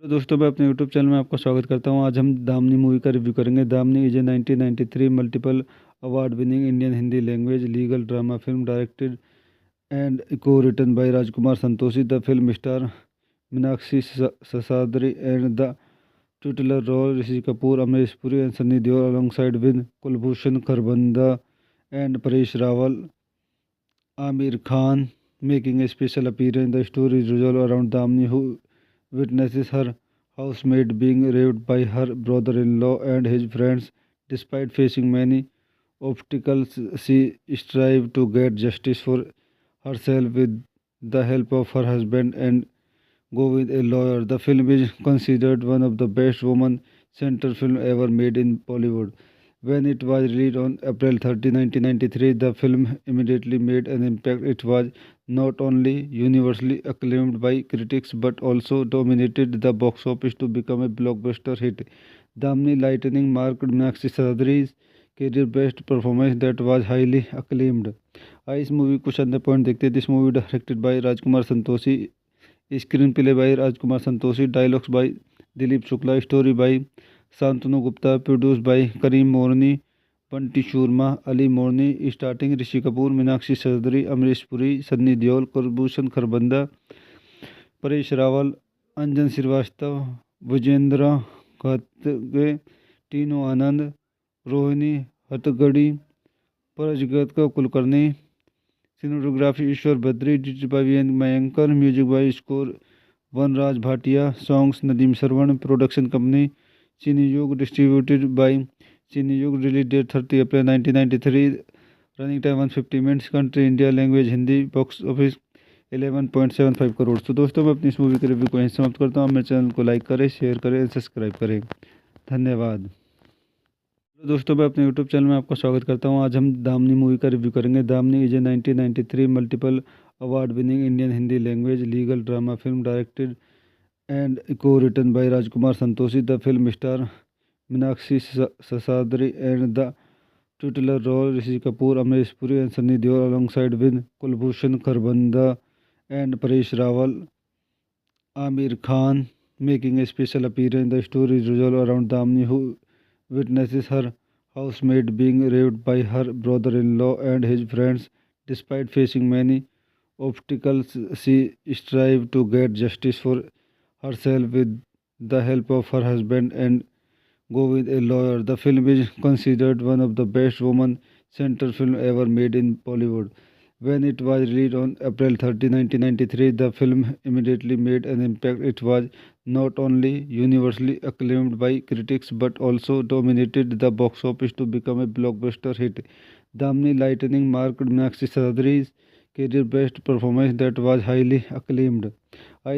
Hello दोस्तों, मैं अपने यूट्यूब चैनल में आपका स्वागत करता हूं। आज हम दामनी मूवी का रिव्यू करेंगे। Damini is a 1993 multiple award winning Indian Hindi language legal drama film directed and को written by Rajkumar Santoshi. The film star Meenakshi Seshadri and the titular role Rishi Kapoor, Amrish Puri and Sunny Deol alongside with Kulbhushan Kharbanda and Paresh Rawal. Amir Khan making a special appearance. The story is revolved around Damni, who witnesses her housemaid being raped by her brother-in-law and his friends. Despite facing many obstacles, she strives to get justice for herself with the help of her husband and go with a lawyer. The film is considered one of the best woman-centered films ever made in Bollywood. When it was released on April 30, 1993, the film immediately made an impact. It was not only universally acclaimed by critics but also dominated the box office to become a blockbuster hit. Damni Lightning marked Meenakshi Sahadri's career best performance that was highly acclaimed. इस movie कुछ अंदर point देखते हैं। This movie directed by Rajkumar Santoshi, screen play by Rajkumar Santoshi, dialogues by Dilip Shukla, story by Shantanu Gupta, produce by Karim Morani, Bunty Sharma, Ali Morani. Starting Rishi Kapoor, Meenakshi Chaudhary, Amrish Puri, Sunny Deol, Kulbhushan Kharbanda, Paresh Rawal, Anjan Srivastava, Vijendra खतगे, Tinu Anand, Rohini Hattangadi, परजगत का Kulkarni. Cinematography Ishwar Badri, digital by V Mayankar, music by score Vanraj Bhatia, songs Nadeem Shravan. Production company चीनी युग, distributed by चीनी युग। Release date 30 April 1993। Running time 150 minutes. Country India, language Hindi. Box office 11.75 crore. तो दोस्तों, मैं अपनी इस मूवी के रिव्यू को यहीं समाप्त करता हूँ। मेरे चैनल को लाइक करें, शेयर करें, सब्सक्राइब करें। धन्यवाद। दोस्तों, मैं अपने यूट्यूब चैनल में आपका स्वागत करता हूं। आज हम दामनी मूवी का रिव्यू करेंगे। Damini is a 1993 multiple award winning Indian Hindi language legal drama film directed and को written by Rajkumar Santoshi. The film star Meenakshi Seshadri and the titular role Rishi Kapoor, Amrish Puri and Sunny Deol alongside with Kulbhushan Kharbanda and Paresh Rawal. Amir Khan making a special appearance. The story is revolved around Damni, who witnesses her housemaid being raped by her brother-in-law and his friends. Despite facing many obstacles, she strives to get justice for herself with the help of her husband and go with a lawyer. The film is considered one of the best woman-centered films ever made in Bollywood. When it was released on April 30, 1993, the film immediately made an impact. It was not only universally acclaimed by critics but also dominated the box office to become a blockbuster hit. Damni Lightning marked Meenakshi Sahadri's career best performance that was highly acclaimed.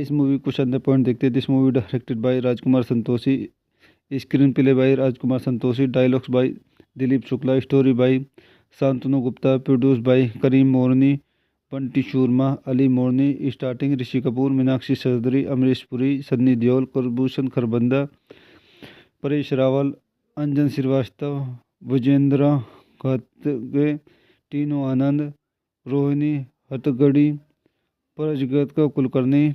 इस movie कुछ अंदर point देखते हैं। This movie directed by Rajkumar Santoshi, screen play by Rajkumar Santoshi, dialogues by Dilip Shukla, story by Shantanu Gupta, produce by Karim Morani, Bunty Sharma, Ali Morani. Starting Rishi Kapoor, Meenakshi Chaudhary, Amrish Puri, Sunny Deol, Kulbhushan Kharbanda, Paresh Rawal, Anjan Srivastava, Vijendra खतगे, Tinu Anand, Rohini Hattangadi, परजगत का Kulkarni.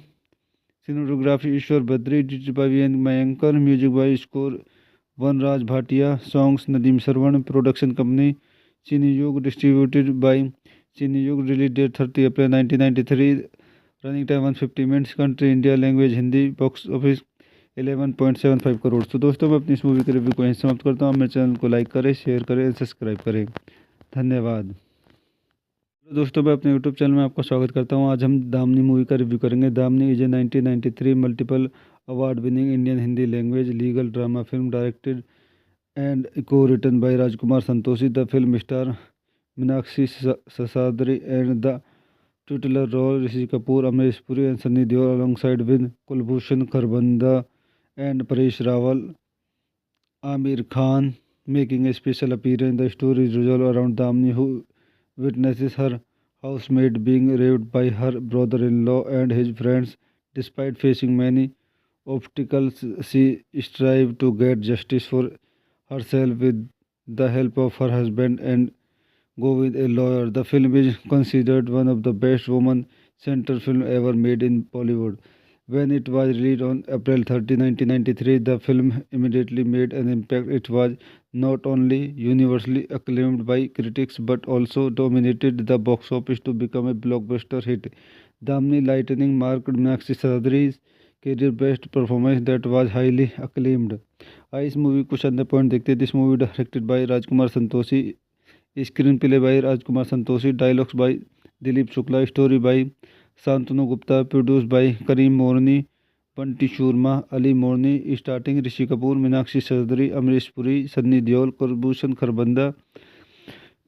Cinematography Ishwar Badri, digital by V Mayankar, music by score Vanraj Bhatia, songs Nadeem Shravan. Production company चीनी युग, distributed by चीनी युग। Release date 30 April 1993। Running time 150 minutes. Country India, language Hindi. Box office 11.75 crore. तो दोस्तों, मैं अपनी इस मूवी के रिव्यू को यहीं समाप्त करता हूँ। मेरे चैनल को लाइक करें, शेयर करें, सब्सक्राइब करें। धन्यवाद। दोस्तों, मैं अपने यूट्यूब चैनल में आपका स्वागत करता हूं। आज हम दामनी मूवी का रिव्यू करेंगे। Damini is a 1993 multiple award winning Indian Hindi language legal drama film directed and को written by Rajkumar Santoshi. The film star Meenakshi Seshadri and the titular role Rishi Kapoor, Amrish Puri and Sunny Deol alongside with Kulbhushan Kharbanda and Paresh Rawal. Amir Khan making a special appearance. The story is revolved around Damni, who witnesses her housemaid being raped by her brother-in-law and his friends. Despite facing many obstacles, she strives to get justice for herself with the help of her husband and go with a lawyer. The film is considered one of the best woman-centered films ever made in Bollywood. When it was released on April 30, 1993, the film immediately made an impact. It was not only universally acclaimed by critics but also dominated the box office to become a blockbuster hit. Damni Lightning marked Meenakshi Sahadri's career best performance that was highly acclaimed. आइए इस movie कुछ अंदर point देखते हैं. This movie directed by Rajkumar Santoshi, screen play by Rajkumar Santoshi, dialogues by Dilip Shukla, story by Shantanu Gupta, produce by Karim Morani, Bunty Sharma, Ali Morani. Starting Rishi Kapoor, Meenakshi Chaudhary, Amrish Puri, Sunny Deol, Kulbhushan Kharbanda,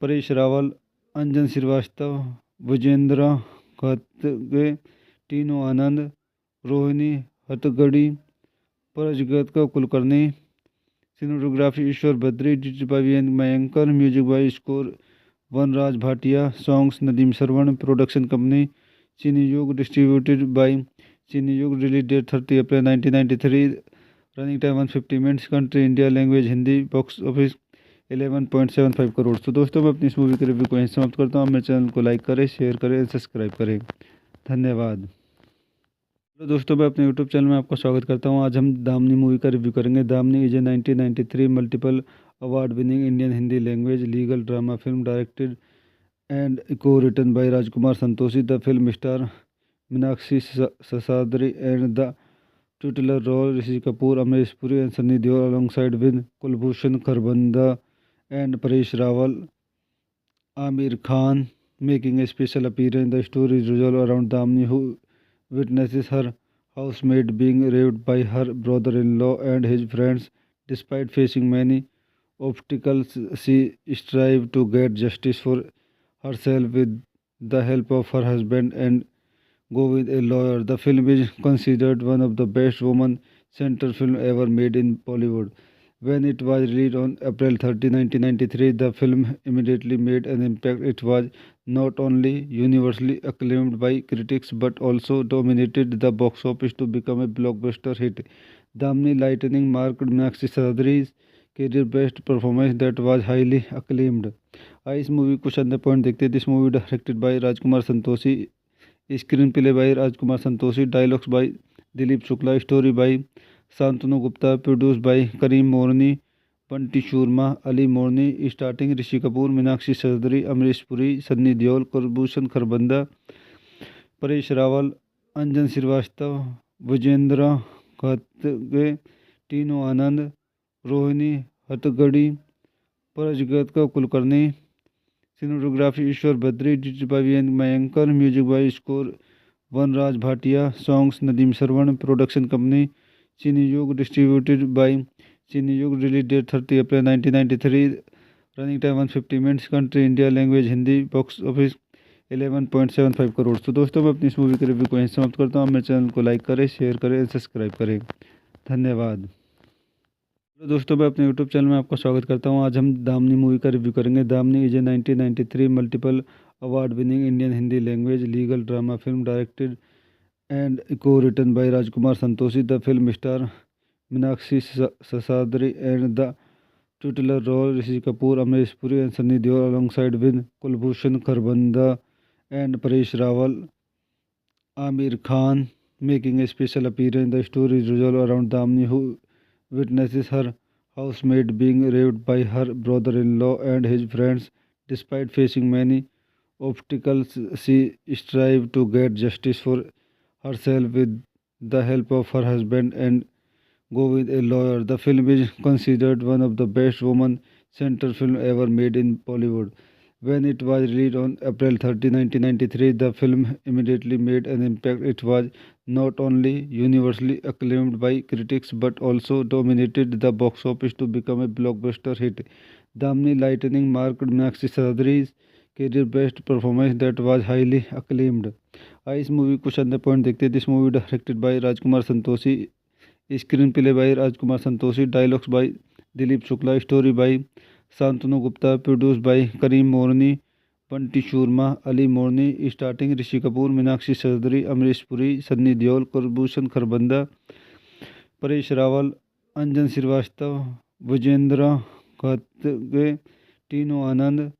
Paresh Rawal, Anjan Srivastava, Vijendra खतगे, Tinu Anand, Rohini Hattangadi, परजगत का Kulkarni. Cinematography Ishwar Badri, digital by VN मयंकर, music by score Vanraj Bhatia, songs Nadeem Shravan. Production company Chinhayug, distributed by Chinhayug. Release date 30 April 1993. Running time 150 minutes. Country India, language Hindi. Box office 11.75 crore. तो दोस्तों मैं अपनी इस movie के review को यहीं समाप्त करता हूँ. मेरे चैनल को लाइक करें, शेयर करें, सब्सक्राइब करें. धन्यवाद. तो दोस्तों मैं अपने यूट्यूब चैनल में आपका स्वागत करता हूं. आज हम दामनी मूवी का रिव्यू करेंगे. Damini is a 1993 multiple award winning Indian Hindi language legal drama film directed and को written by Rajkumar Santoshi. The film star Meenakshi Seshadri and the titular role Rishi Kapoor, Amrish Puri and Sunny Deol alongside with Kulbhushan Kharbanda and Paresh Rawal. Amir Khan making a special appearance. The story is revolved around Damni, who witnesses her housemaid being raped by her brother-in-law and his friends. Despite facing many obstacles, she strives to get justice for herself with the help of her husband and go with a lawyer. The film is considered one of the best woman-centered films ever made in Bollywood. When it was released on April 30, 1993, the film immediately made an impact. It was not only universally acclaimed by critics but also dominated the box office to become a blockbuster hit. Damni Lightning marked Meenakshi Sahadri's career best performance that was highly acclaimed. आइए इस movie कुछ अंदर point देखते हैं. This movie directed by Rajkumar Santoshi, screen play by Rajkumar Santoshi, dialogues by Dilip Shukla, story by Shantanu Gupta, produce by Karim Morani, Bunty Sharma, Ali Morani. Starting Rishi Kapoor, Meenakshi Chaudhary, Amrish Puri, Sunny Deol, Kulbhushan Kharbanda, Paresh Rawal, Anjan Srivastava, Vijendra खतगे, Tinu Anand, Rohini Hattangadi, परजगत का Kulkarni. Cinematography Ishwar Badri, digital by VN मयंकर, music by score Vanraj Bhatia, songs Nadeem Shravan. Production company Chinhayug, distributed by Chinhayug. Release date 30 April 1993. Running time 150 minutes. Country India, language Hindi. Box office 11.75 crore. तो दोस्तों मैं अपनी इस movie के review को यहीं समाप्त करता हूँ. मेरे चैनल को लाइक करें, शेयर करें, सब्सक्राइब करें. धन्यवाद. तो दोस्तों मैं अपने यूट्यूब चैनल में आपका स्वागत करता हूं. आज हम दामनी मूवी का रिव्यू करेंगे. Damini is a 1993 multiple award winning Indian Hindi language legal drama film directed and को written by Rajkumar Santoshi. The film star Meenakshi Seshadri and the titular role Rishi Kapoor, Amrish Puri and Sunny Deol alongside with Kulbhushan Kharbanda and Paresh Rawal. Amir Khan making a special appearance. The story is revolved around Damni, who witnesses her housemaid being raped by her brother-in-law and his friends. Despite facing many obstacles, she strives to get justice for herself with the help of her husband and go with a lawyer. The film is considered one of the best woman-centered films ever made in Bollywood. When it was released on April 30, 1993, the film immediately made an impact. It was not only universally acclaimed by critics but also dominated the box office to become a blockbuster hit. Damni Lightning marked Meenakshi Sahadri's career best performance that was highly acclaimed. आइए इस movie कुछ अंदर point देखते हैं. This movie directed by Rajkumar Santoshi, screen play by Rajkumar Santoshi, dialogues by Dilip Shukla, story by Shantanu Gupta, produce by Karim Morani, Bunty Sharma, Ali Morani. Starting Rishi Kapoor, Meenakshi Chaudhary, Amrish Puri, Sunny Deol, Kulbhushan Kharbanda, Paresh Rawal, Anjan Srivastava, Vijendra खतगे, Tinu Anand,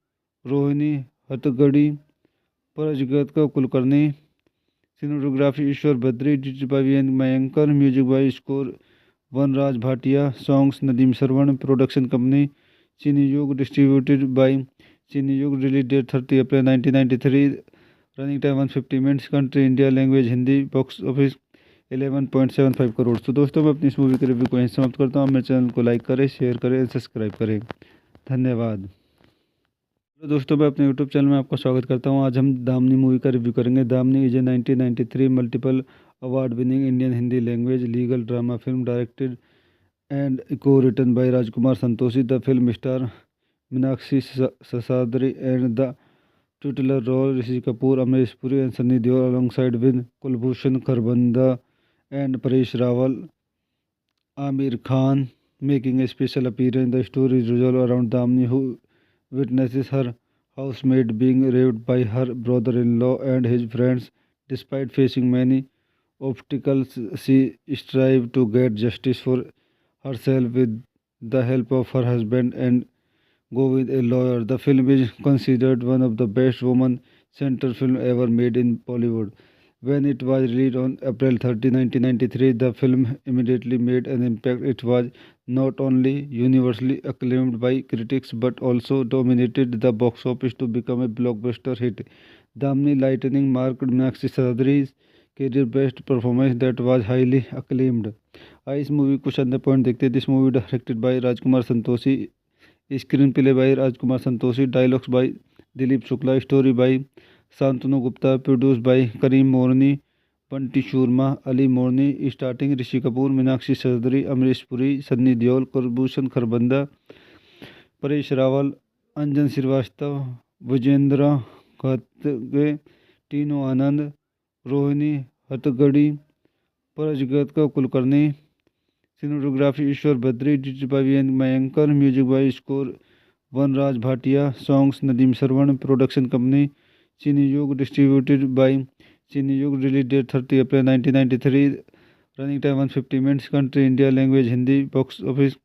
Rohini Hattangadi, परजगत का Kulkarni. Cinematography Ishwar Badri, directed by V.N. Mayankar, music by score Vanraj Bhatia, songs Nadeem Sarwan, production company Cineyug, distributed by Cineyug, release date 30 April 1993, running time 150 minutes, country India, language Hindi, box office 11.75 crore. तो दोस्तों मैं अपनी इस movie के review को यहीं समाप्त करता हूँ। मेरे चैनल को लाइक करें, शेयर करें, सब्सक्राइब करें। धन्यवाद। तो दोस्तों मैं अपने यूट्यूब चैनल में आपका स्वागत करता हूं। आज हम दामनी मूवी का रिव्यू करेंगे। Damini is a 1993 multiple award winning Indian Hindi language legal drama film directed and को written by Rajkumar Santoshi. The film star Meenakshi Seshadri and the titular role Rishi Kapoor, Amrish Puri and Sunny Deol alongside with Kulbhushan Kharbanda and Paresh Rawal. Amir Khan making a special appearance. The story revolves around Damni, who witnesses her housemaid being raped by her brother-in-law and his friends. Despite facing many obstacles, she strives to get justice for herself with the help of her husband and go with a lawyer. The film is considered one of the best woman-centered films ever made in Bollywood. When it was released on April 30, 1993, the film immediately made an impact. It was not only universally acclaimed by critics but also dominated the box office to become a blockbuster hit. Damni Lightning marked Meenakshi Sadri's career best performance that was highly acclaimed. इस movie कुछ अंदर point देखते हैं। This movie directed by Rajkumar Santoshi, screen play by Rajkumar Santoshi, dialogues by Dilip Shukla, story by Shantanu Gupta, produce by Karim Morani, Bunty Sharma, Ali Morani, starting Rishi Kapoor, Meenakshi Chaudhary, Amrish Puri, Sunny Deol, Kulbhushan Kharbanda, Paresh Rawal, Anjan Srivastava, Vijendra खतगे, Tinu Anand, Rohini Hattangadi, परजगत का Kulkarni. Cinematography Ishwar Badri, directed by V.N. Mayankar, music by score Vanraj Bhatia, songs Nadeem Sarwan, production company Cineyug, distributed by Cineyug, release date 30 April 1993, running time 150 minutes, country India, language Hindi, box office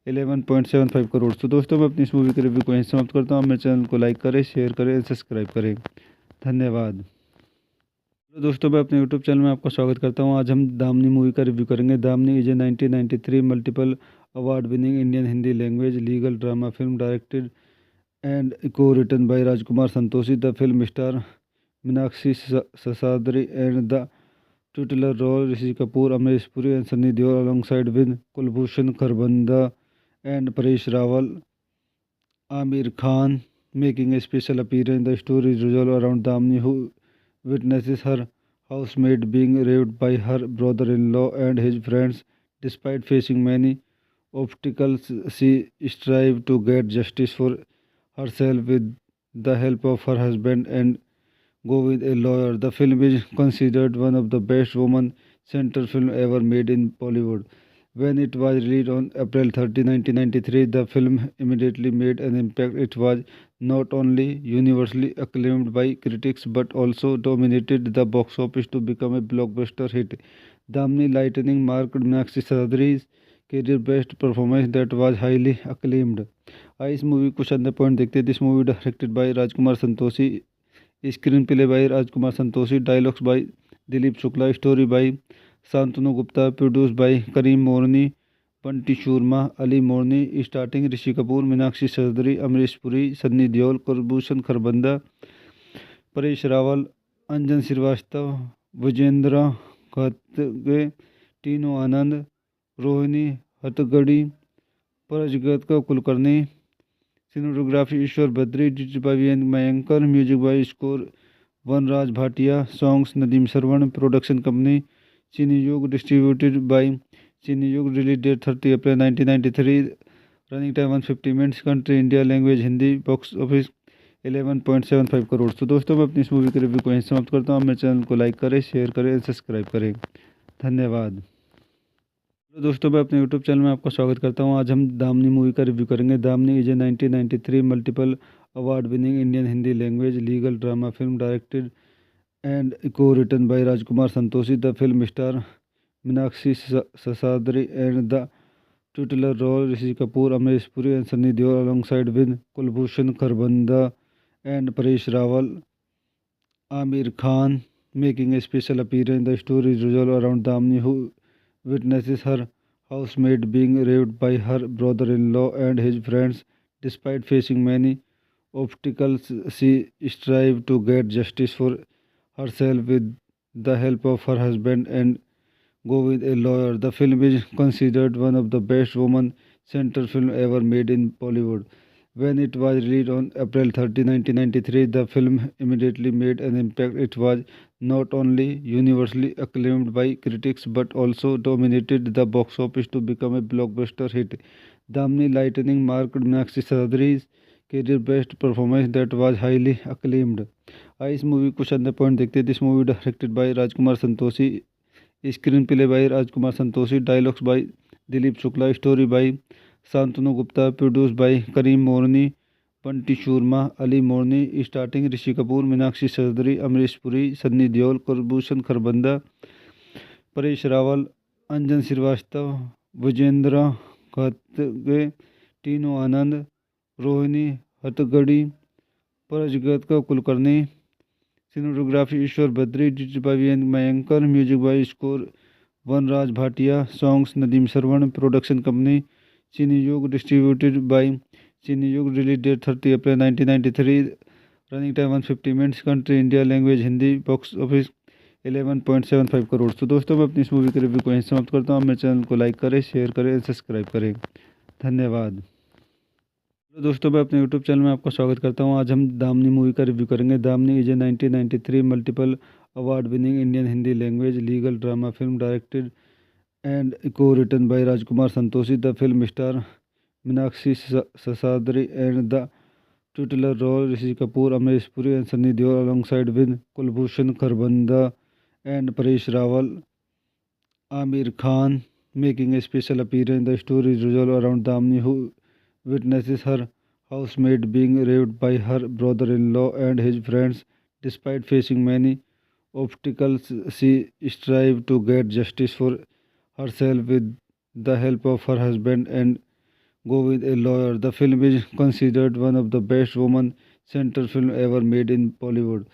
11.75 crore. तो दोस्तों मैं अपनी इस movie के review को यहीं समाप्त करता हूँ। मेरे चैनल को लाइक करें, शेयर करें, सब्सक्राइब करें। धन्यवाद। तो दोस्तों मैं अपने यूट्यूब चैनल में आपका स्वागत करता हूं। आज हम दामनी मूवी का रिव्यू करेंगे। Damini is a 1993 multiple award winning Indian Hindi language legal drama film directed and को written by Rajkumar Santoshi. The film star Meenakshi Seshadri and the titular role Rishi Kapoor, Amrish Puri and Sunny Deol alongside with Kulbhushan Kharbanda and Paresh Rawal. Amir Khan making a special appearance. The story revolves around Damni, who witnesses her housemaid being raped by her brother-in-law and his friends. Despite facing many obstacles, she strives to get justice for herself with the help of her husband and go with a lawyer. The film is considered one of the best woman-centered films ever made in Bollywood. When it was released on April 30, 1993, the film immediately made an impact. It was not only universally acclaimed by critics but also dominated the box office to become a blockbuster hit. Damni Lightning marked Meenakshi Sadri's career best performance that was highly acclaimed. इस movie कुछ अंदर point देखते हैं। This movie directed by Rajkumar Santoshi, screen play by Rajkumar Santoshi, dialogues by Dilip Shukla, story by Shantanu Gupta, produce by Karim Morani, Bunty Sharma, Ali Morani, starting Rishi Kapoor, Meenakshi Chaudhary, Amrish Puri, Sunny Deol, Kulbhushan Kharbanda, Paresh Rawal, Anjan Srivastava, Vijendra खतगे, Tinu Anand, Rohini Hattangadi, परजगत का Kulkarni. Cinematography Ishwar Badri, directed by V.N. Mayankar, music by score Vanraj Bhatia, songs Nadeem Sarwan, production company Cineyug, distributed by Cineyug, release date 30 April 1993, running time 150 minutes, country India, language Hindi, box office 11.75 crore. तो दोस्तों मैं अपनी इस movie के review को यहीं समाप्त करता हूँ। मेरे चैनल को लाइक करें, शेयर करें, सब्सक्राइब करें। धन्यवाद। तो दोस्तों मैं अपने यूट्यूब चैनल में आपका स्वागत करता हूं। आज हम दामनी मूवी का रिव्यू करेंगे। Damini is a 1993 multiple award winning Indian Hindi language legal drama film directed and को written by Rajkumar Santoshi. The film star Meenakshi Seshadri and the titular role Rishi Kapoor, Amrish Puri and Sunny Deol alongside with Kulbhushan Kharbanda and Paresh Rawal. Amir Khan making a special appearance. The story revolves around Damni, who witnesses her housemaid being raped by her brother-in-law and his friends. Despite facing many obstacles, she strives to get justice for herself with the help of her husband and go with a lawyer. The film is considered one of the best woman-centered films ever made in Bollywood. When it was released on April 30, 1993, the film immediately made an impact. It was not only universally acclaimed by critics but also dominated the box office to become a blockbuster hit. Damni Lightning marked Meenakshi Sahadri's career best performance that was highly acclaimed. इस movie कुछ अंदर point देखते हैं. This movie directed by Rajkumar Santoshi, screen play by Rajkumar Santoshi, dialogues by Dilip Shukla, story by Shantanu Gupta, produce by Karim Morani, Bunty Sharma, Ali Morani. Starting Rishi Kapoor, Meenakshi Chaudhary, Amrish Puri, Sunny Deol, Kulbhushan Kharbanda, Paresh Rawal, Anjan Srivastava, Vijendra खतगे, Tinu Anand, Rohini Hattangadi, परजगत का Kulkarni. Cinematography Ishwar Badri, digital by VN मयंकर, music by score Vanraj Bhatia, songs Nadeem Shravan. Production company चीनी युग, distributed by चीनी युग. Release date 30 April 1993. Running time 150 minutes. Country India, language Hindi. Box office 11.75 crore. तो दोस्तों मैं अपनी इस मूवी के रिव्यू को यहीं समाप्त करता हूँ. मेरे चैनल को लाइक करें, शेयर करें, सब्सक्राइब करें. धन्यवाद. तो दोस्तों मैं अपने यूट्यूब चैनल में आपका स्वागत करता हूं. आज हम दामनी मूवी का रिव्यू करेंगे. Damini is a 1993 multiple award winning Indian Hindi language legal drama film directed and को written by Rajkumar Santoshi. The film star Meenakshi Seshadri and the titular role Rishi Kapoor, Amrish Puri and Sunny Deol alongside with Kulbhushan Kharbanda and Paresh Rawal, Aamir Khan making a special appearance. The story revolves around Damni, who witnesses her housemaid being raped by her brother-in-law and his friends. Despite facing many obstacles, she strives to get justice for herself with the help of her husband and go with a lawyer. The film is considered one of the best woman-centered films ever made in Bollywood.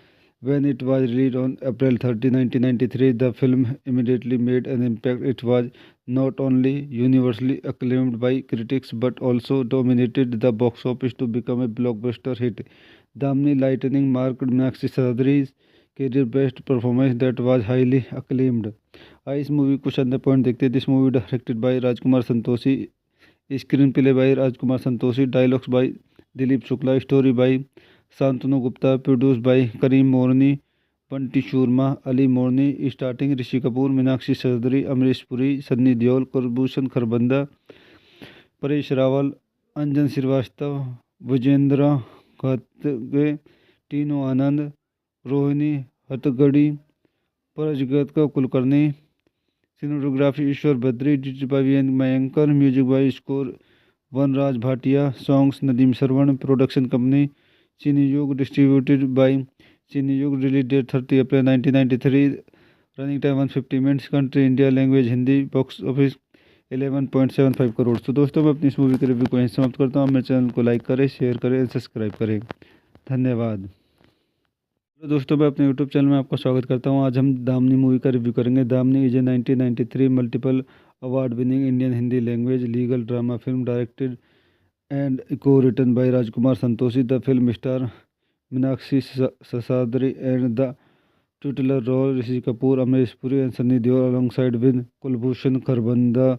When it was released on April 30, 1993, the film immediately made an impact. It was not only universally acclaimed by critics but also dominated the box office to become a blockbuster hit. Damni Lightning marked Meenakshi Sahadri's career best performance that was highly acclaimed. इस movie कुछ अंदर point देखते हैं. This movie directed by Rajkumar Santoshi, screen play by Rajkumar Santoshi, dialogues by Dilip Shukla, story by Shantanu Gupta, produce by Karim Morani, Bunty Sharma, Ali Morani. Starting Rishi Kapoor, Meenakshi Chaudhary, Amrish Puri, Sunny Deol, Kulbhushan Kharbanda, Paresh Rawal, Anjan Srivastava, Vijendra खतगे, Tinu Anand, Rohini Hattangadi, परजगत का Kulkarni. Cinematography Ishwar Badri, digital by VN मयंकर, music by score Vanraj Bhatia, songs Nadeem Shravan. Production company चीनी युग, distributed by चीनी युग. Release date 30 April 1993. Running time 150 minutes. Country India, language Hindi. Box office 11.75 crore. तो दोस्तों मैं अपनी इस मूवी के रिव्यू को यहीं समाप्त करता हूँ. मेरे चैनल को लाइक करें, शेयर करें, सब्सक्राइब करें. धन्यवाद. तो दोस्तों मैं अपने यूट्यूब चैनल में आपका स्वागत करता हूं. आज हम दामनी मूवी का रिव्यू करेंगे. Damini is a 1993 multiple award winning Indian Hindi language legal drama film directed and को written by Rajkumar Santoshi. The film star Meenakshi Seshadri and the titular role Rishi Kapoor, Amrish Puri and Sunny Deol alongside with Kulbhushan Kharbanda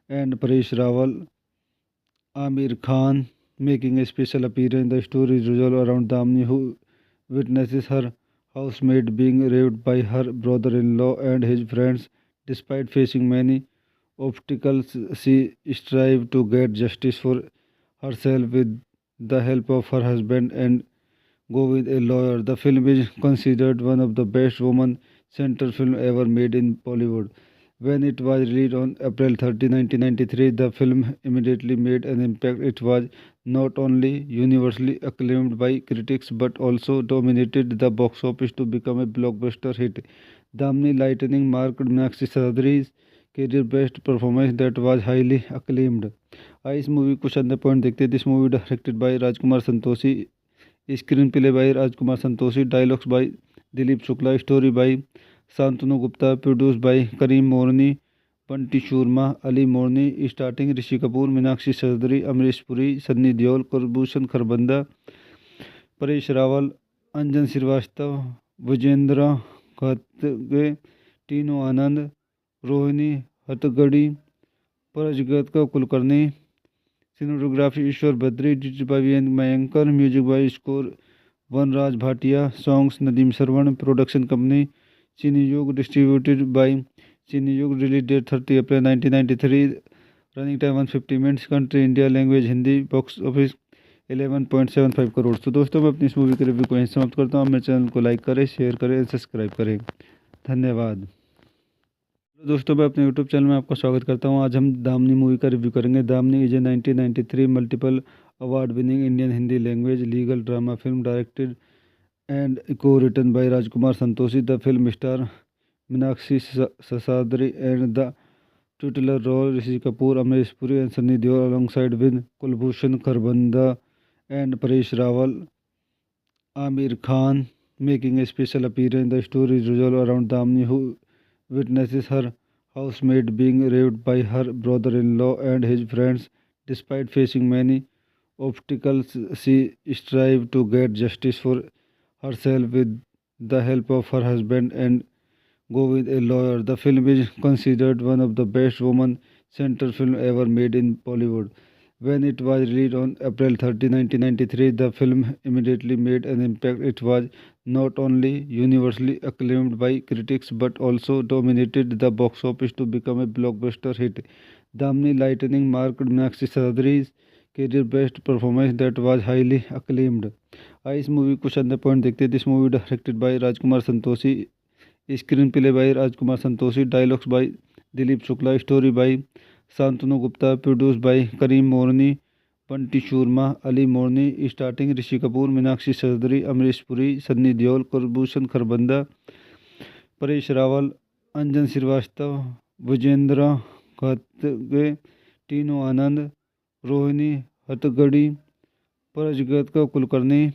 and Paresh Rawal, Aamir Khan making a special appearance. The story revolves around Damni, who witnesses her housemaid being raped by her brother-in-law and his friends. Despite facing many obstacles, she strives to get justice for herself with the help of her husband and go with a lawyer. The film is considered one of the best woman-centered films ever made in Bollywood. When it was released on April 30, 1993, the film immediately made an impact. It was not only universally acclaimed by critics but also dominated the box office to become a blockbuster hit. Damni Lightning marked Meenakshi Sahadri's career best performance that was highly acclaimed. इस movie कुछ अंदर point देखते हैं. This movie directed by Rajkumar Santoshi, screen play by Rajkumar Santoshi, dialogues by Dilip Shukla, story by Shantanu Gupta, produce by Karim Morani, Bunty Sharma, Ali Morani, starting Rishi Kapoor, Meenakshi Chaudhary, Amrish Puri, Sunny Deol, Kulbhushan Kharbanda, Paresh Rawal, Anjan Srivastava, Vijendra खतगे, Tinu Anand, Rohini Hattangadi, परजगत का Kulkarni, cinematography Ishwar Badri, digital by V N मयंकर, music by score Vanraj Bhatia, songs Nadeem Shravan, production company चीनी युग, distributed by चीनी युग, release date 30 April 1993, running time 150 minutes, country India, language Hindi, box office 11.75 crore. तो दोस्तों मैं अपनी इस मूवी के रिव्यू को यहीं समाप्त करता हूँ। मेरे चैनल को लाइक करें, शेयर करें, सब्सक्राइब करें। धन्यवाद। दोस्तों मैं अपने यूट्यूब चैनल में आपका स्वागत करता हूं। आज हम दामनी मूवी का रिव्यू करेंगे। Damini is a 1993 multiple award winning Indian Hindi language legal drama film directed and को written by Rajkumar Santoshi. The film star Meenakshi Seshadri and the titular role Rishi Kapoor, Amrish Puri and Sunny Deol alongside with Kulbhushan Kharbanda and Paresh Rawal. Amir Khan making a special appearance. The story is revolved around Damni, who witnesses her housemaid being raped by her brother-in-law and his friends. Despite facing many obstacles, she strives to get justice for herself with the help of her husband and go with a lawyer. The film is considered one of the best woman-centered films ever made in Bollywood. When it was released on April 30, 1993, the film immediately made an impact. It was not only universally acclaimed by critics but also dominated the box office to become a blockbuster hit. Damni Lightning marked Meenakshi Sahdri's career best performance that was highly acclaimed. इस movie कुछ अंदर point देखते हैं। This movie directed by Rajkumar Santoshi, screen play by Rajkumar Santoshi, dialogues by Dilip Shukla, story by Shantanu Gupta, produce by Karim Morani, Bunty Sharma, Ali Morani, starting Rishi Kapoor, Meenakshi Chaudhary, Amrish Puri, Sunny Deol, Kulbhushan Kharbanda, Paresh Rawal, Anjan Srivastava, Vijendra खतगे, Tinu Anand, Rohini Hattangadi, परजगत का Kulkarni,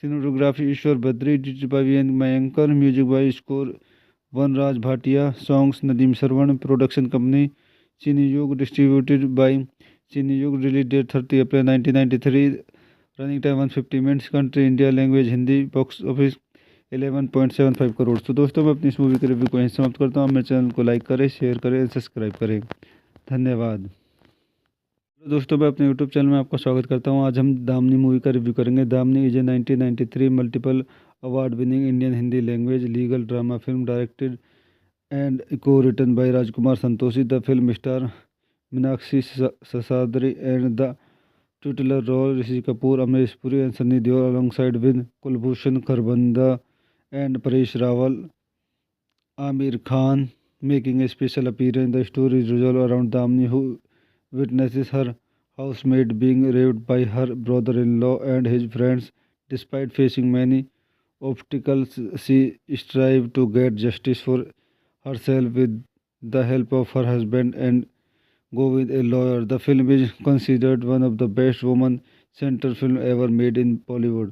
cinematography Ishwar Badri, digital by V N मयंकर, music by score Vanraj Bhatia, songs Nadeem Shravan, production company चीनी युग, distributed by चीनी युग, release date 30 April 1993, running time 150 minutes, country India, language Hindi, box office 11.75 crore. तो दोस्तों मैं अपनी इस मूवी के रिव्यू को यहीं समाप्त करता हूँ। मेरे चैनल को लाइक करें, शेयर करें, सब्सक्राइब करें। धन्यवाद। दोस्तों मैं अपने यूट्यूब चैनल में आपका स्वागत करता हूं। आज हम दामनी मूवी का रिव्यू करेंगे। Damini is a 1993 multiple award winning Indian Hindi language legal drama film directed and को written by Rajkumar Santoshi. The film star Meenakshi Seshadri and the titular role Rishi Kapoor, Amrish Puri and Sunny Deol alongside with Kulbhushan Kharbanda and Paresh Rawal. Amir Khan making a special appearance. The story is revolved around Damni, who witnesses her housemaid being raped by her brother-in-law and his friends. Despite facing many obstacles, she strives to get justice for herself with the help of her husband and go with a lawyer. The film is considered one of the best woman-centered films ever made in Bollywood.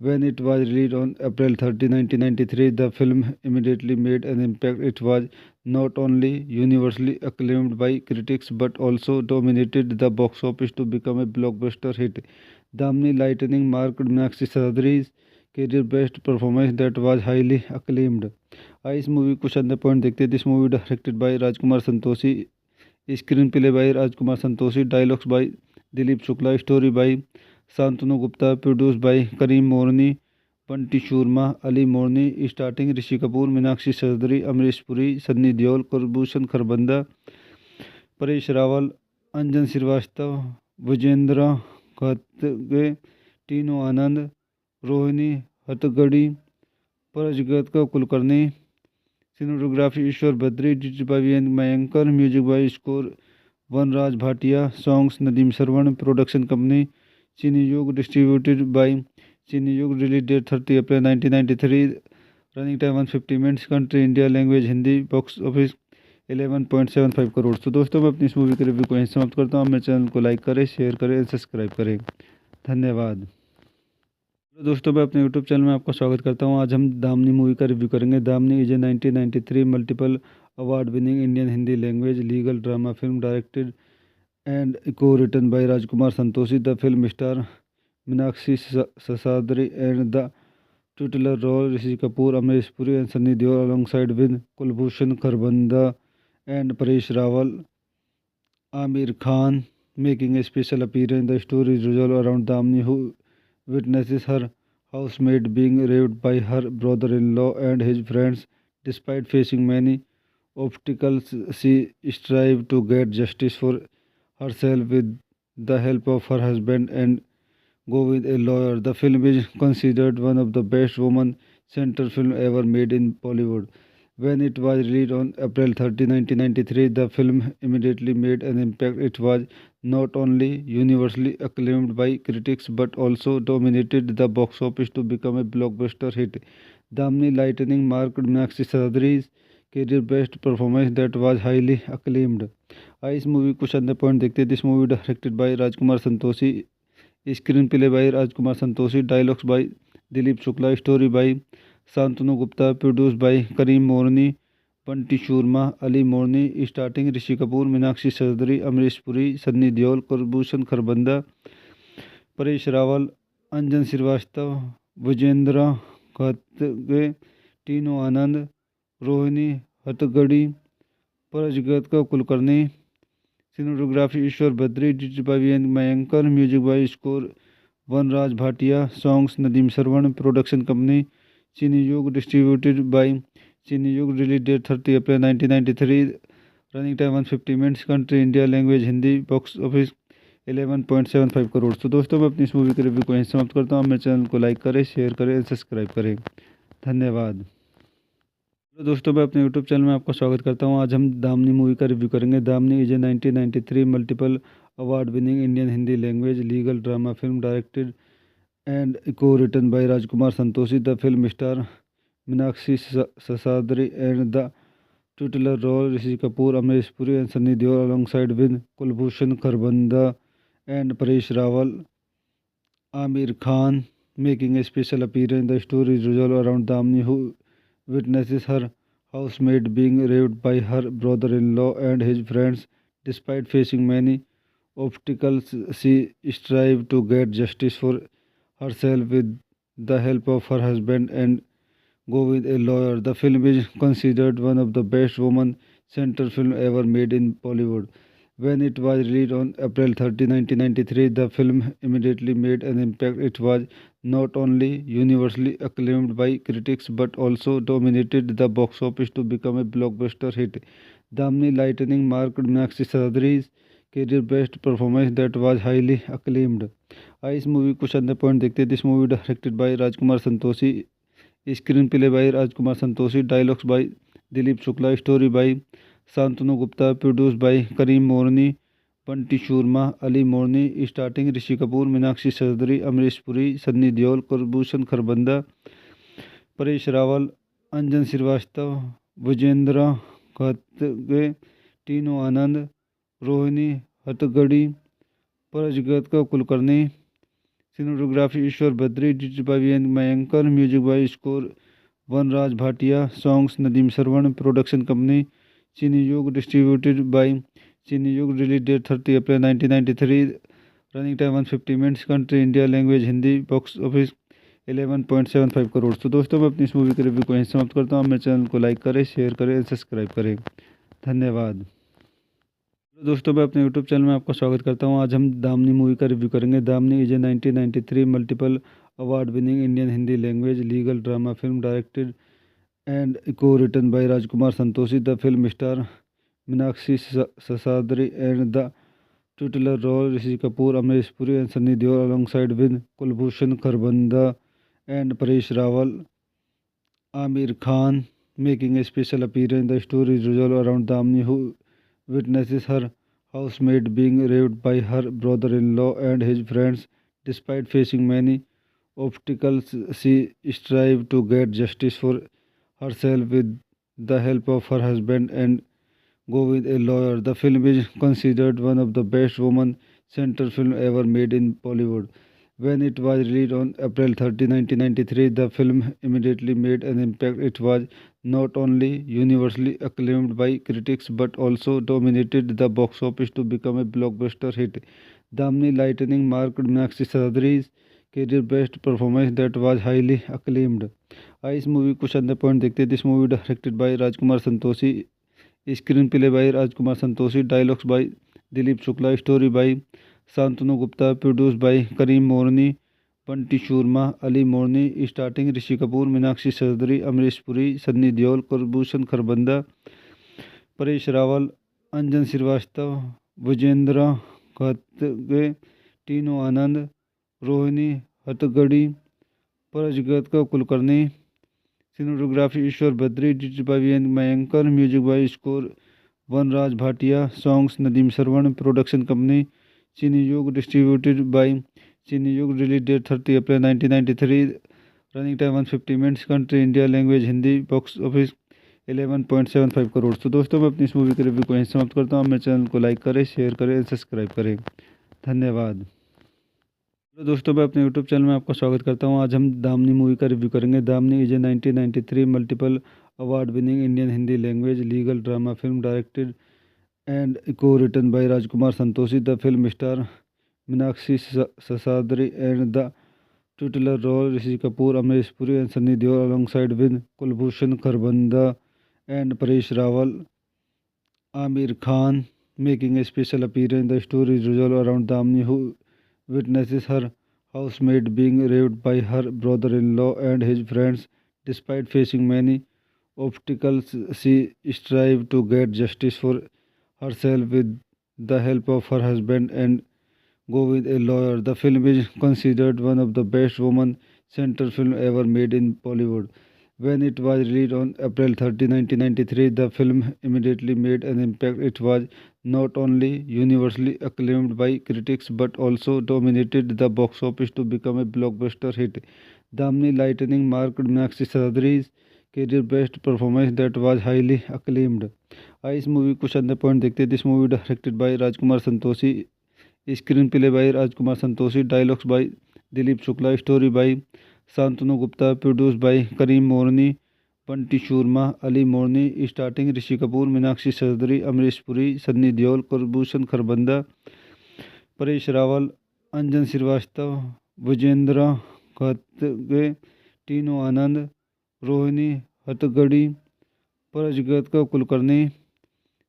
When it was released on April 30, 1993, the film immediately made an impact. It was not only universally acclaimed by critics but also dominated the box office to become a blockbuster hit. Damni Lightning marked Meenakshi Sahdri's career best performance that was highly acclaimed. इस movie कुछ अंदर point देखते हैं। This movie directed by Rajkumar Santoshi, screen play by Rajkumar Santoshi, dialogues by Dilip Shukla, story by Shantanu Gupta, produce by Karim Morani, Bunty Sharma, Ali Morani, starting Rishi Kapoor, Meenakshi Chaudhary, Amrish Puri, Sunny Deol, Kulbhushan Kharbanda, Paresh Rawal, Anjan Srivastava, Vijendra खतगे, Tinu Anand, Rohini Hattangadi, परजगत का Kulkarni, cinematography Ishwar Badri, digital by V N मयंकर, music by score Vanraj Bhatia, songs Nadeem Shravan, production company चीनी युग, distributed by चीनी युग, release date 30 April 1993, running time 150 minutes, country India, language Hindi, box office 11.75 crore. तो दोस्तों मैं अपनी इस मूवी के रिव्यू को यहीं समाप्त करता हूँ। मेरे चैनल को लाइक करें, शेयर करें, सब्सक्राइब करें। धन्यवाद। हेलो दोस्तों, मैं अपने यूट्यूब चैनल में आपका स्वागत करता हूं। आज हम दामनी मूवी का रिव्यू करेंगे। Damini is a 1993 multiple award winning Indian Hindi language legal drama film directed and को written by Rajkumar Santoshi. The film star Meenakshi Seshadri and the titular role Rishi Kapoor, Amrish Puri and Sunny Deol alongside with Kulbhushan Kharbanda and Paresh Rawal. Amir Khan making a special appearance. The story is revolved around Damni, who witnesses her housemaid being raped by her brother-in-law and his friends. Despite facing many obstacles, she strives to get justice for herself with the help of her husband and go with a lawyer. The film is considered one of the best woman-centered films ever made in Bollywood. When it was released on April 30, 1993, the film immediately made an impact. It was not only universally acclaimed by critics but also dominated the box office to become a blockbuster hit. Damni Lightning marked Meenakshi Sadri's career best performance that was highly acclaimed. इस movie कुछ अन्य point देखते हैं। This movie directed by Rajkumar Santoshi, screen play by Rajkumar Santoshi, dialogues by Dilip Shukla, story by Shantanu Gupta, produce by Karim Morani, Bunty Sharma, Ali Morani. Starting Rishi Kapoor, Meenakshi Seshadri, Amrish Puri, Sunny Deol, Kulbhushan Kharbanda, Paresh Rawal, Anjan Srivastava, Vijendra खतगे, Tinu Anand, Rohini Hattangadi, परजगत का Kulkarni. Cinematography Ishwar Badri, digital by VN मयंकर, music by score Vanraj Bhatia, songs Nadeem Shravan. Production company चीनी युग, distributed by चीनी युग। Release date 30 April 1993, running time 150 minutes. Country India, language Hindi, box office 11.75 crore. तो दोस्तों, मैं अपनी इस मूवी के रिव्यू को यहीं समाप्त करता हूँ। मेरे चैनल को लाइक करें, शेयर करें, सब्सक्राइब करें। धन्यवाद। तो दोस्तों, मैं अपने यूट्यूब चैनल में आपका स्वागत करता हूं। आज हम दामनी मूवी का रिव्यू करेंगे। Damini is a 1993 multiple award winning Indian Hindi language legal drama film directed and को written by Rajkumar Santoshi. The film star Meenakshi Seshadri and the titular role Rishi Kapoor, Amrish Puri and Sunny Deol alongside with Kulbhushan Kharbanda and Paresh Rawal. Amir Khan making a special appearance. The story is revolved around Damni, who witnesses her housemaid being raped by her brother-in-law and his friends. Despite facing many obstacles, she strives to get justice for herself with the help of her husband and go with a lawyer. The film is considered one of the best woman-centered films ever made in Bollywood. When it was released on April 30, 1993, the film immediately made an impact. It was not only universally acclaimed by critics but also dominated the box office to become a blockbuster hit. Damni Lightning marked Meenakshi Sadri's career best performance that was highly acclaimed. इस movie कुछ अन्य point देखते हैं। This movie directed by Rajkumar Santoshi, screen play by Rajkumar Santoshi, dialogues by Dilip Shukla, story by Shantanu Gupta, produce by Karim Morani, Bunty Sharma, Ali Morani. Starting Rishi Kapoor, Meenakshi Seshadri, Amrish Puri, Sunny Deol, Kulbhushan Kharbanda, Paresh Rawal, Anjan Srivastava, Vijendra खतगे, Tinu Anand, Rohini Hattangadi, परजगत का Kulkarni. Cinematography Ishwar Badri, digital by VN मयंकर, music by score Vanraj Bhatia, songs Nadeem Shravan. Production company चीनी युग, distributed by चीनी युग। Release date 30 April 1993, running time 150 minutes. Country India, language Hindi, box office 11.75 crore. तो दोस्तों, मैं अपनी इस मूवी के रिव्यू को यहीं समाप्त करता हूँ। मेरे चैनल को लाइक करें, शेयर करें, सब्सक्राइब करें। धन्यवाद। तो दोस्तों, मैं अपने यूट्यूब चैनल में आपका स्वागत करता हूं। आज हम दामनी मूवी का रिव्यू करेंगे। Damini is a 1993 multiple award winning Indian Hindi language legal drama film directed and को written by Rajkumar Santoshi. The film star Meenakshi Seshadri and the titular role Rishi Kapoor, Amrish Puri and Sunny Deol alongside with Kulbhushan Kharbanda and Paresh Rawal. Amir Khan making a special appearance. The story is revolved around Damni, who witnesses her housemaid being raped by her brother-in-law and his friends. Despite facing many obstacles, she strives to get justice for herself with the help of her husband and go with a lawyer. The film is considered one of the best woman-centered films ever made in Bollywood. When it was released on April 30, 1993, the film immediately made an impact. It was not only universally acclaimed by critics but also dominated the box office to become a blockbuster hit. Damni Lightning marked Meenakshi Sahadri's career best performance that was highly acclaimed. आइए इस movie कुछ अंदर point देखते हैं. This movie directed by Rajkumar Santoshi, screen play by Rajkumar Santoshi, dialogues by Dilip Shukla, story by Shantanu Gupta, produce by Karim Morani, Bunty Sharma, Ali Morani, starting Rishi Kapoor, Meenakshi Chaudhary, Amrish Puri, Sunny Deol, Kulbhushan Kharbanda, Paresh Rawal, Anjan Srivastava, Vijendra खतगे, Tinu Anand, Rohini Hattangadi, परजगत का Kulkarni. Cinematography Ishwar Badri, digital by VN मयंकर, music by score Vanraj Bhatia, songs Nadeem Shravan, production company चीनी युग, distributed by चीनी युग, release date 30 April 1993, running time 150 minutes, country India, language Hindi, box office 11.75 crore. तो दोस्तों मैं अपनी इस मूवी के रिव्यू को यहीं समाप्त करता हूँ. मेरे चैनल को लाइक करें, शेयर करें, सब्सक्राइब करें. धन्यवाद. तो दोस्तों मैं अपने यूट्यूब चैनल में आपका स्वागत करता हूं. आज हम दामनी मूवी का रिव्यू करेंगे. Damini is a 1993 multiple award winning Indian Hindi language legal drama film directed and को written by Rajkumar Santoshi. The film star Meenakshi Seshadri and the titular role Rishi Kapoor, Amrish Puri and Sunny Deol alongside with Kulbhushan Kharbanda and Paresh Rawal. Amir Khan making a special appearance. The story is revolved around Damni, who witnesses her housemaid being raped by her brother-in-law and his friends. Despite facing many obstacles, she strives to get justice for herself with the help of her husband and go with a lawyer. The film is considered one of the best woman-centered films ever made in Bollywood. When it was released on April 30, 1993, the film immediately made an impact. It was not only universally acclaimed by critics but also dominated the box office to become a blockbuster hit. Damni Lightning marked Meenakshi Sahadri's career best performance that was highly acclaimed. आइए इस movie कुछ अंदर point देखते हैं. This movie directed by Rajkumar Santoshi, screen play by Rajkumar Santoshi, dialogues by Dilip Shukla, story by Shantanu Gupta, produce by Karim Morani, Bunty Sharma, Ali Morani, starting Rishi Kapoor, Meenakshi Chaudhary, Amrish Puri, Sunny Deol, Kulbhushan Kharbanda, Paresh Rawal, Anjan Srivastava, Vijendra खतगे, Tinu Anand, Rohini Hattangadi, परजगत का Kulkarni.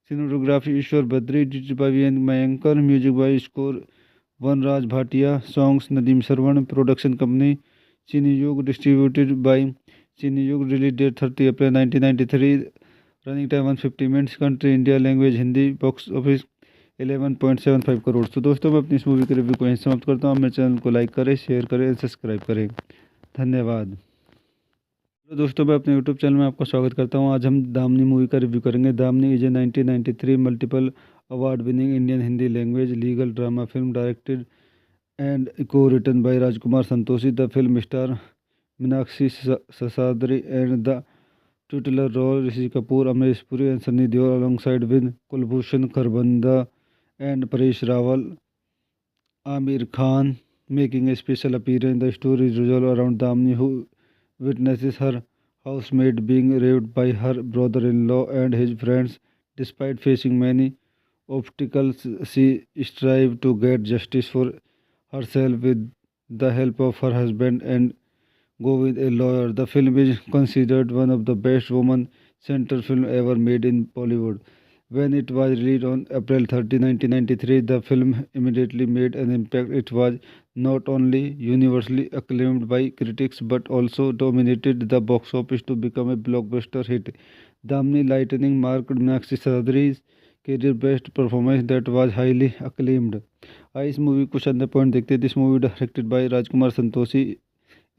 Cinematography Ishwar Badri, digital by VN मयंकर, music by score Vanraj Bhatia, songs Nadeem Shravan, production company चीनी युग, distributed by चीनी युग, release date 30 April 1993, running time 150 minutes, country India, language Hindi, box office 11.75 crore. तो दोस्तों मैं अपनी इस मूवी के रिव्यू को यहीं समाप्त करता हूँ. मेरे चैनल को लाइक करें, शेयर करें, सब्सक्राइब करें. धन्यवाद. तो दोस्तों मैं अपने यूट्यूब चैनल में आपका स्वागत करता हूं. आज हम दामनी मूवी का रिव्यू करेंगे. Damini is a 1993 multiple award winning Indian Hindi language legal drama film directed and को written by Rajkumar Santoshi. The film star Meenakshi Seshadri and the titular role Rishi Kapoor, Amrish Puri and Sunny Deol alongside with Kulbhushan Kharbanda and Paresh Rawal. Amir Khan making a special appearance. The story is revolved around Damni, who witnesses her housemaid being raped by her brother-in-law and his friends. Despite facing many obstacles, she strives to get justice for herself with the help of her husband and go with a lawyer. The film is considered one of the best woman-centered films ever made in Bollywood. When it was released on April 30, 1993, the film immediately made an impact. It was not only universally acclaimed by critics but also dominated the box office to become a blockbuster hit. Damni Lightning marked Meenakshi Sahadri's career best performance that was highly acclaimed. आइए इस movie कुछ अंदर point देखते हैं. This movie directed by Rajkumar Santoshi,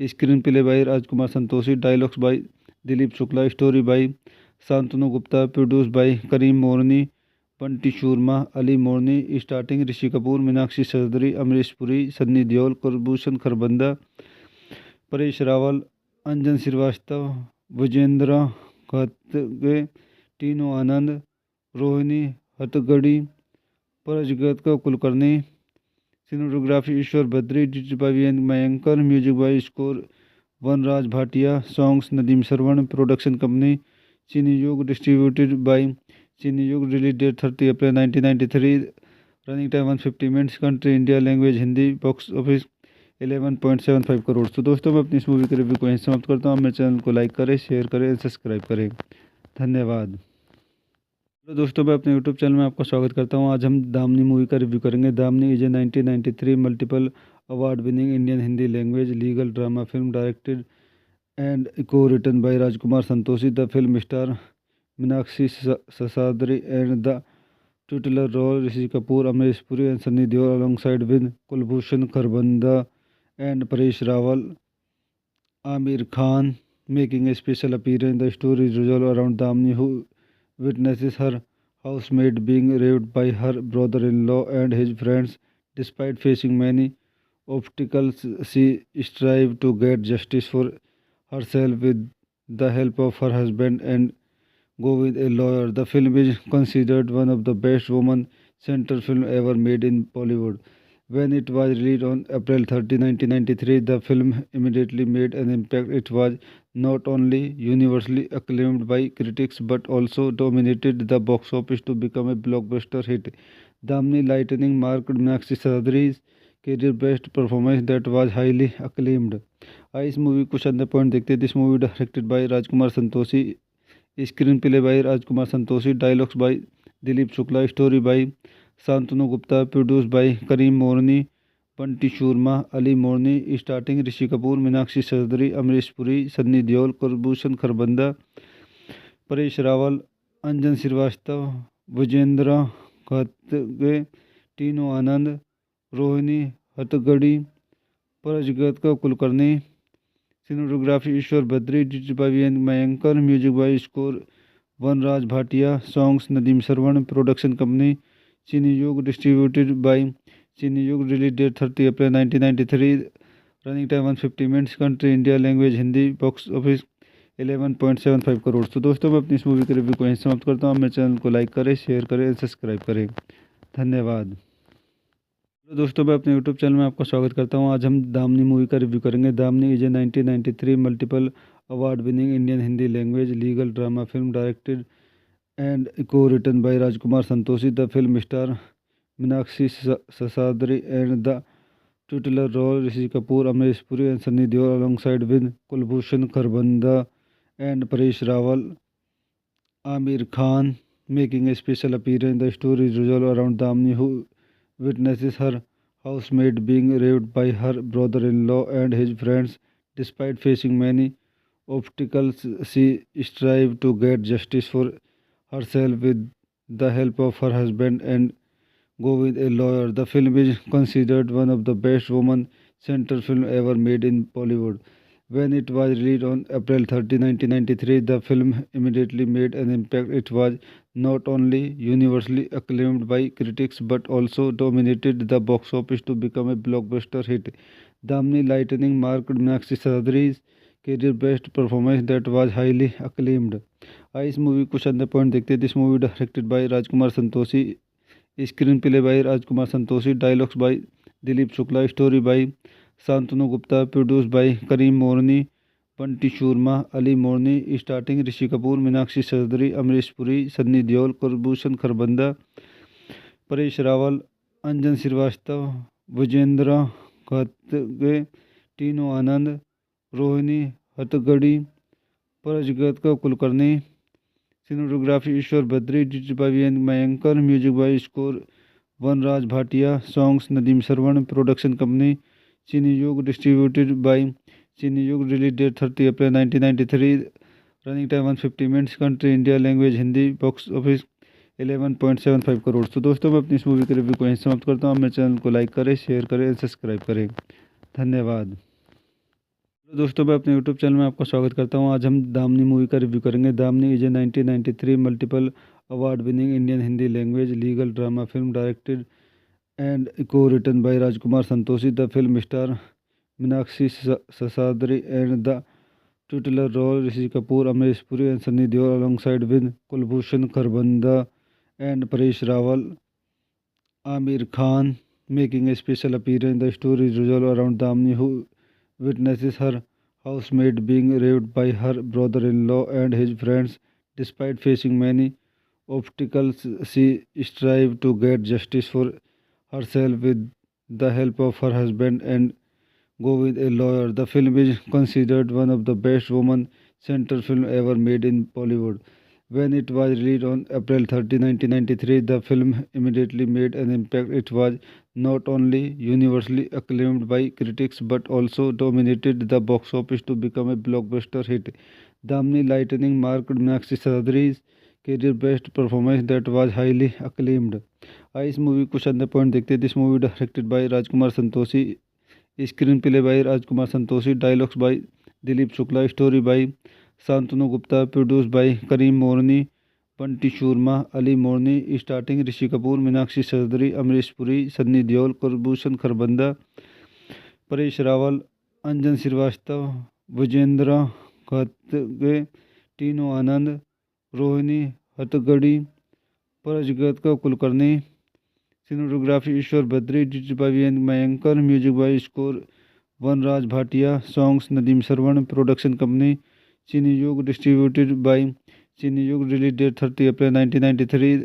screen play by Rajkumar Santoshi, dialogues by Dilip Shukla, story by Shantanu Gupta, produce by Karim Morani, Bunty Sharma, Ali Morani, starting Rishi Kapoor, Meenakshi Chaudhary, Amrish Puri, Sunny Deol, Kulbhushan Kharbanda, Paresh Rawal, Anjan Srivastava, Vijendra खतगे, Tinu Anand, Rohini Hattangadi, परजगत का Kulkarni. Cinematography Ishwar Badri, directed by V.N. Mayankar, music by score Vanraj Bhatia, songs Nadeem Sarwan, production company Cineyug, distributed by Cineyug, release date 30 April 1993, running time 150 minutes, country India, language Hindi, box office 11.75 crore. तो दोस्तों मैं अपनी इस movie के review को यहीं समाप्त करता हूँ। मेरे चैनल को लाइक करें, शेयर करें, सब्सक्राइब करें। धन्यवाद। तो दोस्तों मैं अपने यूट्यूब चैनल में आपका स्वागत करता हूँ। आज हम दामनी मूवी का रिव्यू करेंगे। Damini is a 1993 multiple award winning Indian Hindi language legal drama film directed and को written by Rajkumar Santoshi. The film star Meenakshi Seshadri and the titular role Rishi Kapoor, Amrish Puri and Sunny Deol alongside with Kulbhushan Kharbanda and Paresh Rawal. Amir Khan making a special appearance. The story is revolved around Damni, who witnesses her housemaid being raped by her brother-in-law and his friends. Despite facing many obstacles, she strives to get justice for herself with the help of her husband and go with a lawyer. The film is considered one of the best woman-centered films ever made in Bollywood. When it was released on April 30, 1993, the film immediately made an impact. It was not only universally acclaimed by critics but also dominated the box office to become a blockbuster hit. Damni Lightning marked Meenakshi Sadri's career best performance that was highly acclaimed. इस movie कुछ अंदर point देखते हैं। This movie directed by Rajkumar Santoshi, screen play by Rajkumar Santoshi, dialogues by Dilip Shukla, story by Shantanu Gupta, produce by Karim Morani, Bunty Sharma, Ali Morani. Starting Rishi Kapoor, Meenakshi Seshadri, Amrish Puri, Sunny Deol, Kulbhushan Kharbanda, Paresh Rawal, Anjan Srivastava, Vijendra खतगे, Tinu Anand, Rohini Hattangadi, परजगत का Kulkarni. Cinematography Ishwar Badri, directed by V.N. Mayankar, music by score Vanraj Bhatia, songs Nadeem Sarwan, production company Cineyug, distributed by Cineyug, release date 30 April 1993, running time 150 minutes, country India, language Hindi, box office 11.75 crore. तो दोस्तों मैं अपनी इस movie के review को यहीं समाप्त करता हूँ। मेरे चैनल को लाइक करें, शेयर करें, सब्सक्राइब करें। धन्यवाद। तो दोस्तों मैं अपने यूट्यूब चैनल में आपका स्वागत करता हूँ। आज हम दामनी मूवी का रिव्यू करेंगे। Damini is a 1993 multiple award winning Indian Hindi language legal drama film directed and को written by Rajkumar Santoshi. The film star Meenakshi Seshadri and the titular role Rishi Kapoor, Amrish Puri and Sunny Deol alongside with Kulbhushan Kharbanda and Paresh Rawal. Amir Khan making a special appearance. The story is revolved around Damni, who witnesses her housemaid being raped by her brother-in-law and his friends. Despite facing many obstacles, she strives to get justice for herself with the help of her husband and go with a lawyer. The film is considered one of the best woman-centered films ever made in Bollywood. When it was released on April 30, 1993, the film immediately made an impact. It was not only universally acclaimed by critics but also dominated the box office to become a blockbuster hit. Damni Lightning marked Meenakshi Sadri's career best performance that was highly acclaimed. इस movie कुछ अंदर point देखते हैं। This movie directed by Rajkumar Santoshi, screen play by Rajkumar Santoshi, dialogues by Dilip Shukla, story by Shantanu Gupta, produce by Karim Morani, Bunty Sharma, Ali Morani. Starting Rishi Kapoor, Meenakshi Seshadri, Amrish Puri, Sunny Deol, Kulbhushan Kharbanda, Paresh Rawal, Anjan Srivastava, Vijendra खतगे, Tinu Anand, Rohini Hattangadi, परजगत का Kulkarni. Cinematography Ishwar Badri, directed by V.N. Mayankar, music by score Vanraj Bhatia, songs Nadeem Sarwan, production company Cineyug, distributed by Cineyug, release date 30 April 1993, running time 150 minutes, country India, language Hindi, box office 11.75 crore. तो दोस्तों मैं अपनी इस movie के review को यहीं समाप्त करता हूँ। मेरे चैनल को लाइक करें, शेयर करें, सब्सक्राइब करें। धन्यवाद। तो दोस्तों मैं अपने यूट्यूब चैनल में आपका स्वागत करता हूँ। आज हम दामनी मूवी का रिव्यू करेंगे। Damini is a 1993 multiple award winning Indian Hindi language legal drama film directed and को written by Rajkumar Santoshi. The film star Meenakshi Seshadri and the titular role Rishi Kapoor, Amrish Puri and Sunny Deol alongside with Kulbhushan Kharbanda and Paresh Rawal. Amir Khan making a special appearance. The story is revolved around Damni, who witnesses her housemaid being raped by her brother-in-law and his friends. Despite facing many obstacles, she strives to get justice for herself with the help of her husband and go with a lawyer. The film is considered one of the best woman-centered films ever made in Bollywood. When it was released on April 30, 1993, the film immediately made an impact. It was not only universally acclaimed by critics but also dominated the box office to become a blockbuster hit. Damni Lightning marked Meenakshi Sahadri's career best performance that was highly acclaimed. इस movie कुछ अंदर point देखते हैं. This movie directed by Rajkumar Santoshi, screen play by Rajkumar Santoshi, dialogues by Dilip Shukla, story by Shantanu Gupta, produce by Karim Morani, Bunty Sharma, Ali Morani. Starting Rishi Kapoor, Meenakshi Chaudhary, Amrish Puri, Sunny Deol, Kulbhushan Kharbanda, Paresh Rawal, Anjan Srivastava, Vijendra खतगे, Tinu Anand, Rohini Hattangadi, परजगत का Kulkarni. Cinematography Ishwar Badri, digital by VN मयंकर, music by score Vanraj Bhatia, songs Nadeem Shravan. Production company चीनी युग, distributed by चीनी युग. Release date 30 April 1993.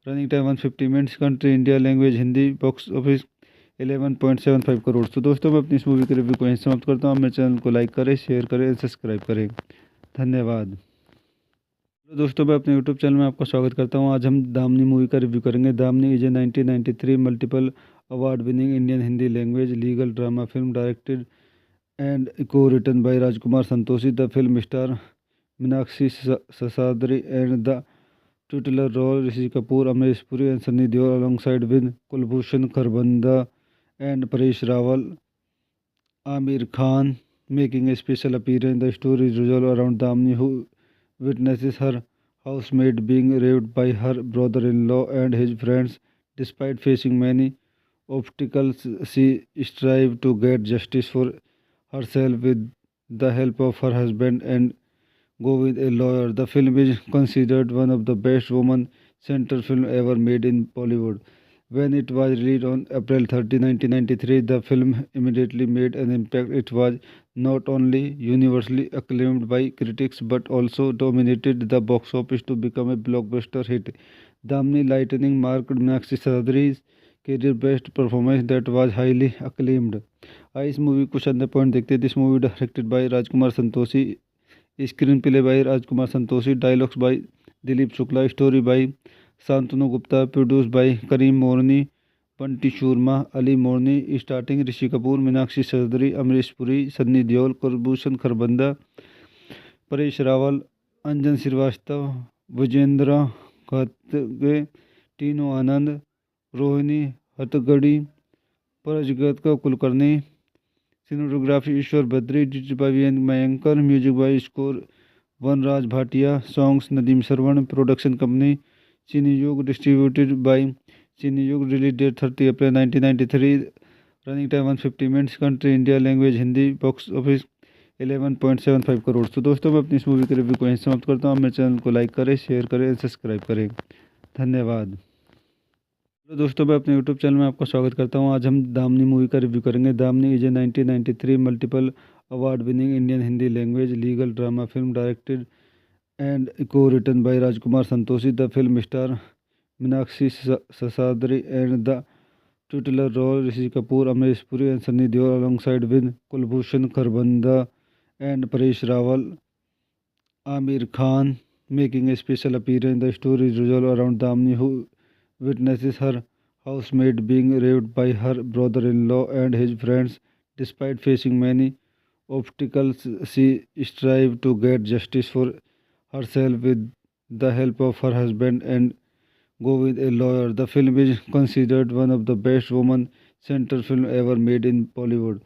Running time 150 minutes. Country India, language Hindi. Box office 11.75 crore. तो दोस्तों मैं अपनी इस मूवी के रिव्यू को यहीं समाप्त करता हूँ. मेरे चैनल को लाइक करें, शेयर करें, सब्सक्राइब करें. धन्यवाद. तो दोस्तों मैं अपने यूट्यूब चैनल में आपका स्वागत करता हूं. आज हम दामनी मूवी का रिव्यू करेंगे. Damini is a 1993 multiple award winning Indian Hindi language legal drama film directed and को written by Rajkumar Santoshi. The film star Meenakshi Seshadri and the titular role Rishi Kapoor, Amrish Puri and Sunny Deol alongside with Kulbhushan Kharbanda and Paresh Rawal. Amir Khan making a special appearance. The story is revolved around Damni, who witnesses her housemaid being raped by her brother-in-law and his friends. Despite facing many obstacles, she strives to get justice for herself with the help of her husband and go with a lawyer. The film is considered one of the best woman-centered films ever made in Bollywood. When it was released on April 30, 1993, the film immediately made an impact. It was not only universally acclaimed by critics but also dominated the box office to become a blockbuster hit. Damni Lightning marked Meenakshi Sahadri's career best performance that was highly acclaimed. इस movie कुछ अंदर point देखते हैं. This movie directed by Rajkumar Santoshi, screen play by Rajkumar Santoshi, dialogues by Dilip Shukla, story by Shantanu Gupta, produce by Karim Morani, Bunty Sharma, Ali Morani. Starting Rishi Kapoor, Meenakshi Chaudhary, Amrish Puri, Sunny Deol, Kulbhushan Kharbanda, Paresh Rawal, Anjan Srivastava, Vijendra खतगे, Tinu Anand, Rohini Hattangadi, परजगत का Kulkarni. Cinematography Ishwar Badri, digital by VN मयंकर, music by score Vanraj Bhatia, songs Nadeem Shravan. Production company चीनी युग, distributed by चीनी युग. Release date 30 April 1993. Running time 150 minutes. Country India, language Hindi. Box office 11.75 crore. तो दोस्तों मैं अपनी इस मूवी के रिव्यू को यहीं समाप्त करता हूँ. मेरे चैनल को लाइक करें, शेयर करें, सब्सक्राइब करें. धन्यवाद. तो दोस्तों मैं अपने यूट्यूब चैनल में आपका स्वागत करता हूं. आज हम दामनी मूवी का रिव्यू करेंगे. Damini is a 1993 multiple award winning Indian Hindi language legal drama film directed and को written by Rajkumar Santoshi. The film star Meenakshi Seshadri and the titular role Rishi Kapoor, Amrish Puri and Sunny Deol alongside with Kulbhushan Kharbanda and Paresh Rawal. Amir Khan making a special appearance. The story is revolved around Damni, who witnesses her housemaid being raped by her brother-in-law and his friends. Despite facing many obstacles, she strives to get justice for herself with the help of her husband and go with a lawyer. The film is considered one of the best woman-centered films ever made in Bollywood.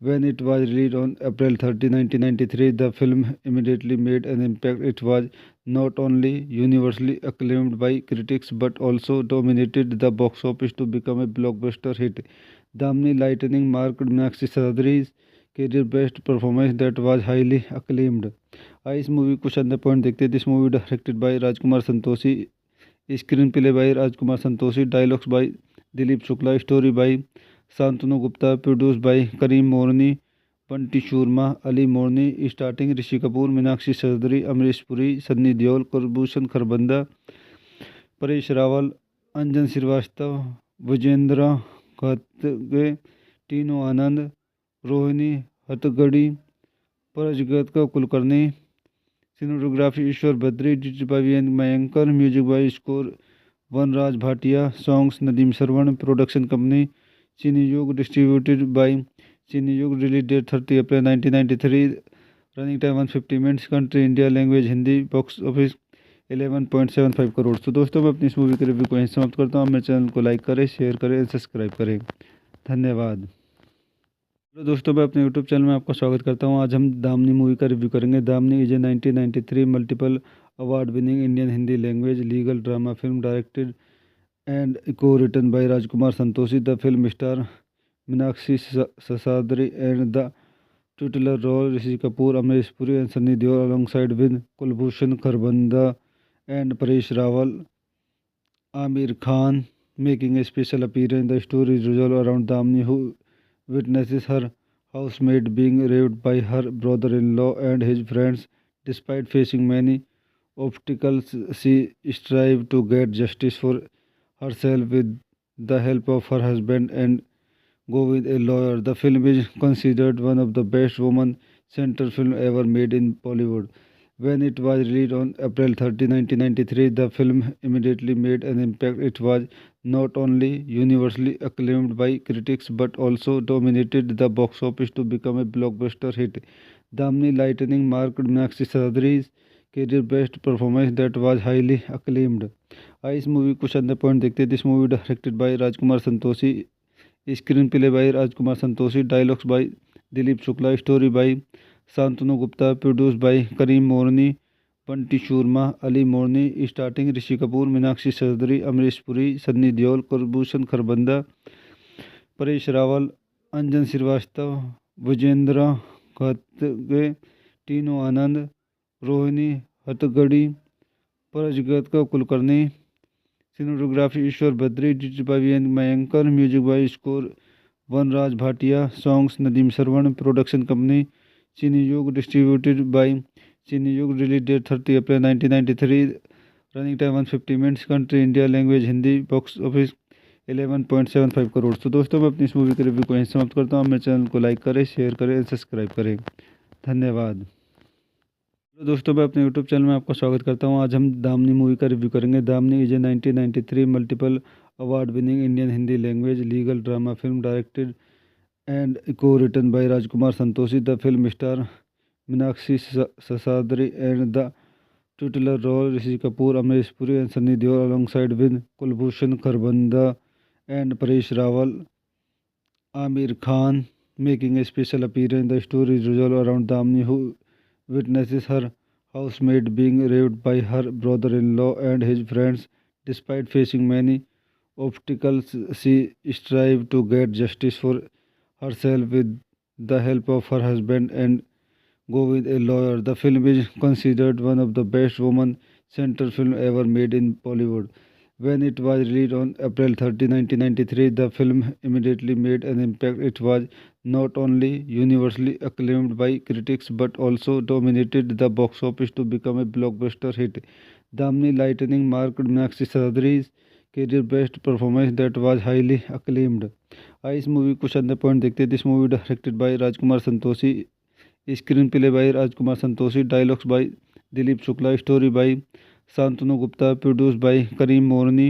When it was released on April 30, 1993, the film immediately made an impact. It was not only universally acclaimed by critics but also dominated the box office to become a blockbuster hit. Damni Lightning marked Meenakshi Sahadri's career best performance that was highly acclaimed. इस movie कुछ अंदर point देखते हैं. This movie directed by Rajkumar Santoshi, screen play by Rajkumar Santoshi, dialogues by Dilip Shukla, story by Shantanu Gupta, produced by Karim Morani, Bunty Sharma, Ali Morani, starting Rishi Kapoor, Meenakshi Chaudhary, Amrish Puri, Sunny Deol, Kulbhushan Kharbanda, Paresh Rawal, Anjan Srivastava, Vijendra खड़गे, टीनू आनंद, रोहिणी हथगड़ी, परजगत का Kulkarni, cinematography Ishwar Badri, digital by VN मयंकर, music by score Vanraj Bhatia, songs Nadeem Shravan, production company चीनी युग, distributed by चीनी युग, release date 30 April 1993, running time 150 minutes, country India, language Hindi, box office 11.75 crore. तो दोस्तों मैं अपनी इस मूवी के रिव्यू को यहीं समाप्त करता हूँ। मेरे चैनल को लाइक करें, शेयर करें, सब्सक्राइब करें। धन्यवाद। हेलो दोस्तों, मैं अपने यूट्यूब चैनल में आपका स्वागत करता हूं। आज हम दामनी मूवी का रिव्यू करेंगे। Damini is a 1993 multiple award winning Indian Hindi language legal drama film directed and को written by Rajkumar Santoshi. The film star Meenakshi Seshadri and the titular role Rishi Kapoor, Amrish Puri and Sunny Deol alongside with Kulbhushan Kharbanda and Paresh Rawal. Amir Khan making a special appearance. The story is revolved around Damni, who witnesses her housemaid being raped by her brother-in-law and his friends. Despite facing many obstacles, she strives to get justice for herself with the help of her husband and go with a lawyer. The film is considered one of the best woman-centered films ever made in Bollywood. When it was released on April 30, 1993, the film immediately made an impact. It was not only universally acclaimed by critics but also dominated the box office to become a blockbuster hit. Damni Lightning marked Meenakshi Sahdri's career best performance that was highly acclaimed. आइए इस movie कुछ अंदर point देखते हैं। This movie directed by Rajkumar Santoshi, screen play by Rajkumar Santoshi, dialogues by Dilip Shukla, story by Shantanu Gupta, produced by Karim Morani, Bunty Sharma, Ali Morani, starting Rishi Kapoor, Meenakshi Chaudhary, Amrish Puri, Sunny Deol, Kulbhushan Kharbanda, Paresh Rawal, Anjan Srivastava, Vijendra खड़गे, टीनू आनंद, रोहिणी हथगड़ी, परजगत का Kulkarni, cinematography Ishwar Badri, digital by VN मयंकर, music by score Vanraj Bhatia, songs Nadeem Shravan, production company चीनी युग, डिस्ट्रीब्यूटेड बाय चीनी युग, release date 30 April 1993, running time 150 minutes, country India, language Hindi, box office 11.75 crore. तो दोस्तों मैं अपनी इस मूवी के रिव्यू को यहीं समाप्त करता हूँ। मेरे चैनल को लाइक करें, शेयर करें, सब्सक्राइब करें। धन्यवाद। तो दोस्तों मैं अपने यूट्यूब चैनल में आपका स्वागत करता हूं। आज हम दामनी मूवी का रिव्यू करेंगे। Damini is a 1993 multiple award winning Indian Hindi language legal drama film directed and को written by Rajkumar Santoshi. The film star Meenakshi Seshadri and the titular role Rishi Kapoor, Amrish Puri and Sunny Deol alongside with Kulbhushan Kharbanda and Paresh Rawal. Amir Khan making a special appearance. The story is revolved around Damni, who witnesses her housemaid being raped by her brother-in-law and his friends. Despite facing many obstacles, she strives to get justice for herself with the help of her husband and go with a lawyer. The film is considered one of the best woman-centered films ever made in Bollywood. When it was released on April 30, 1993, the film immediately made an impact. It was not only universally acclaimed by critics but also dominated the box office to become a blockbuster hit. Damni Lightning marked Meenakshi Sahdri's career best performance that was highly acclaimed. आइए इस movie कुछ अंदर point देखते हैं। This movie directed by Rajkumar Santoshi, screen play by Rajkumar Santoshi, dialogues by Dilip Shukla, story by Shantanu Gupta, produced by Karim Morani,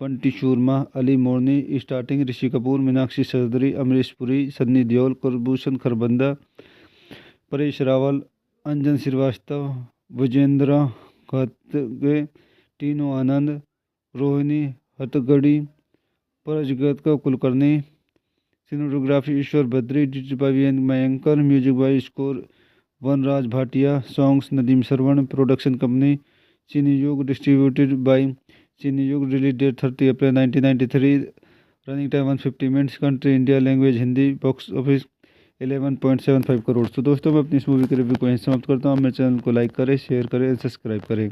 Bunty Sharma, Ali Morani, starting Rishi Kapoor, Meenakshi Chaudhary, Amrish Puri, Sunny Deol, Kulbhushan Kharbanda, Paresh Rawal, Anjan Srivastava, Vijendra खड़गे, टीनू आनंद, रोहिणी हथगड़ी, परजगत का Kulkarni, cinematography Ishwar Badri, digital by VN मयंकर, music by score Vanraj Bhatia, songs Nadeem Shravan, production company चीनी युग, डिस्ट्रीब्यूटेड बाय चीनी युग, release date 30 April 1993, running time 150 minutes, country India, language Hindi, box office 11.75 crore. तो दोस्तों मैं अपनी इस मूवी के रिव्यू को यहीं समाप्त करता हूँ। मेरे चैनल को लाइक करें, शेयर करें, सब्सक्राइब करें।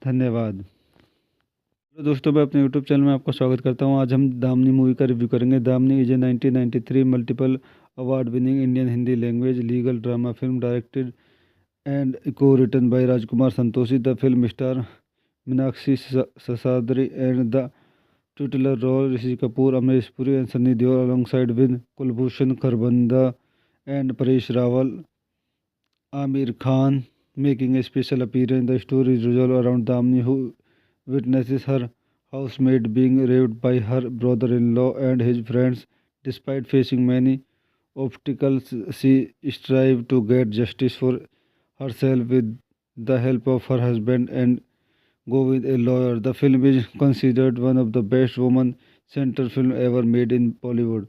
धन्यवाद। तो दोस्तों मैं अपने यूट्यूब चैनल में आपका स्वागत करता हूं। आज हम दामनी मूवी का रिव्यू करेंगे। Damini is a 1993 multiple award winning Indian Hindi language legal drama film directed and को written by Rajkumar Santoshi. The film star Meenakshi Seshadri and the titular role Rishi Kapoor, Amrish Puri and Sunny Deol alongside with Kulbhushan Kharbanda and Paresh Rawal. Amir Khan making a special appearance. The story is revolved around Damni, who witnesses her housemaid being raped by her brother-in-law and his friends. Despite facing many obstacles, she strives to get justice for herself with the help of her husband and go with a lawyer. The film is considered one of the best woman-centered films ever made in Bollywood.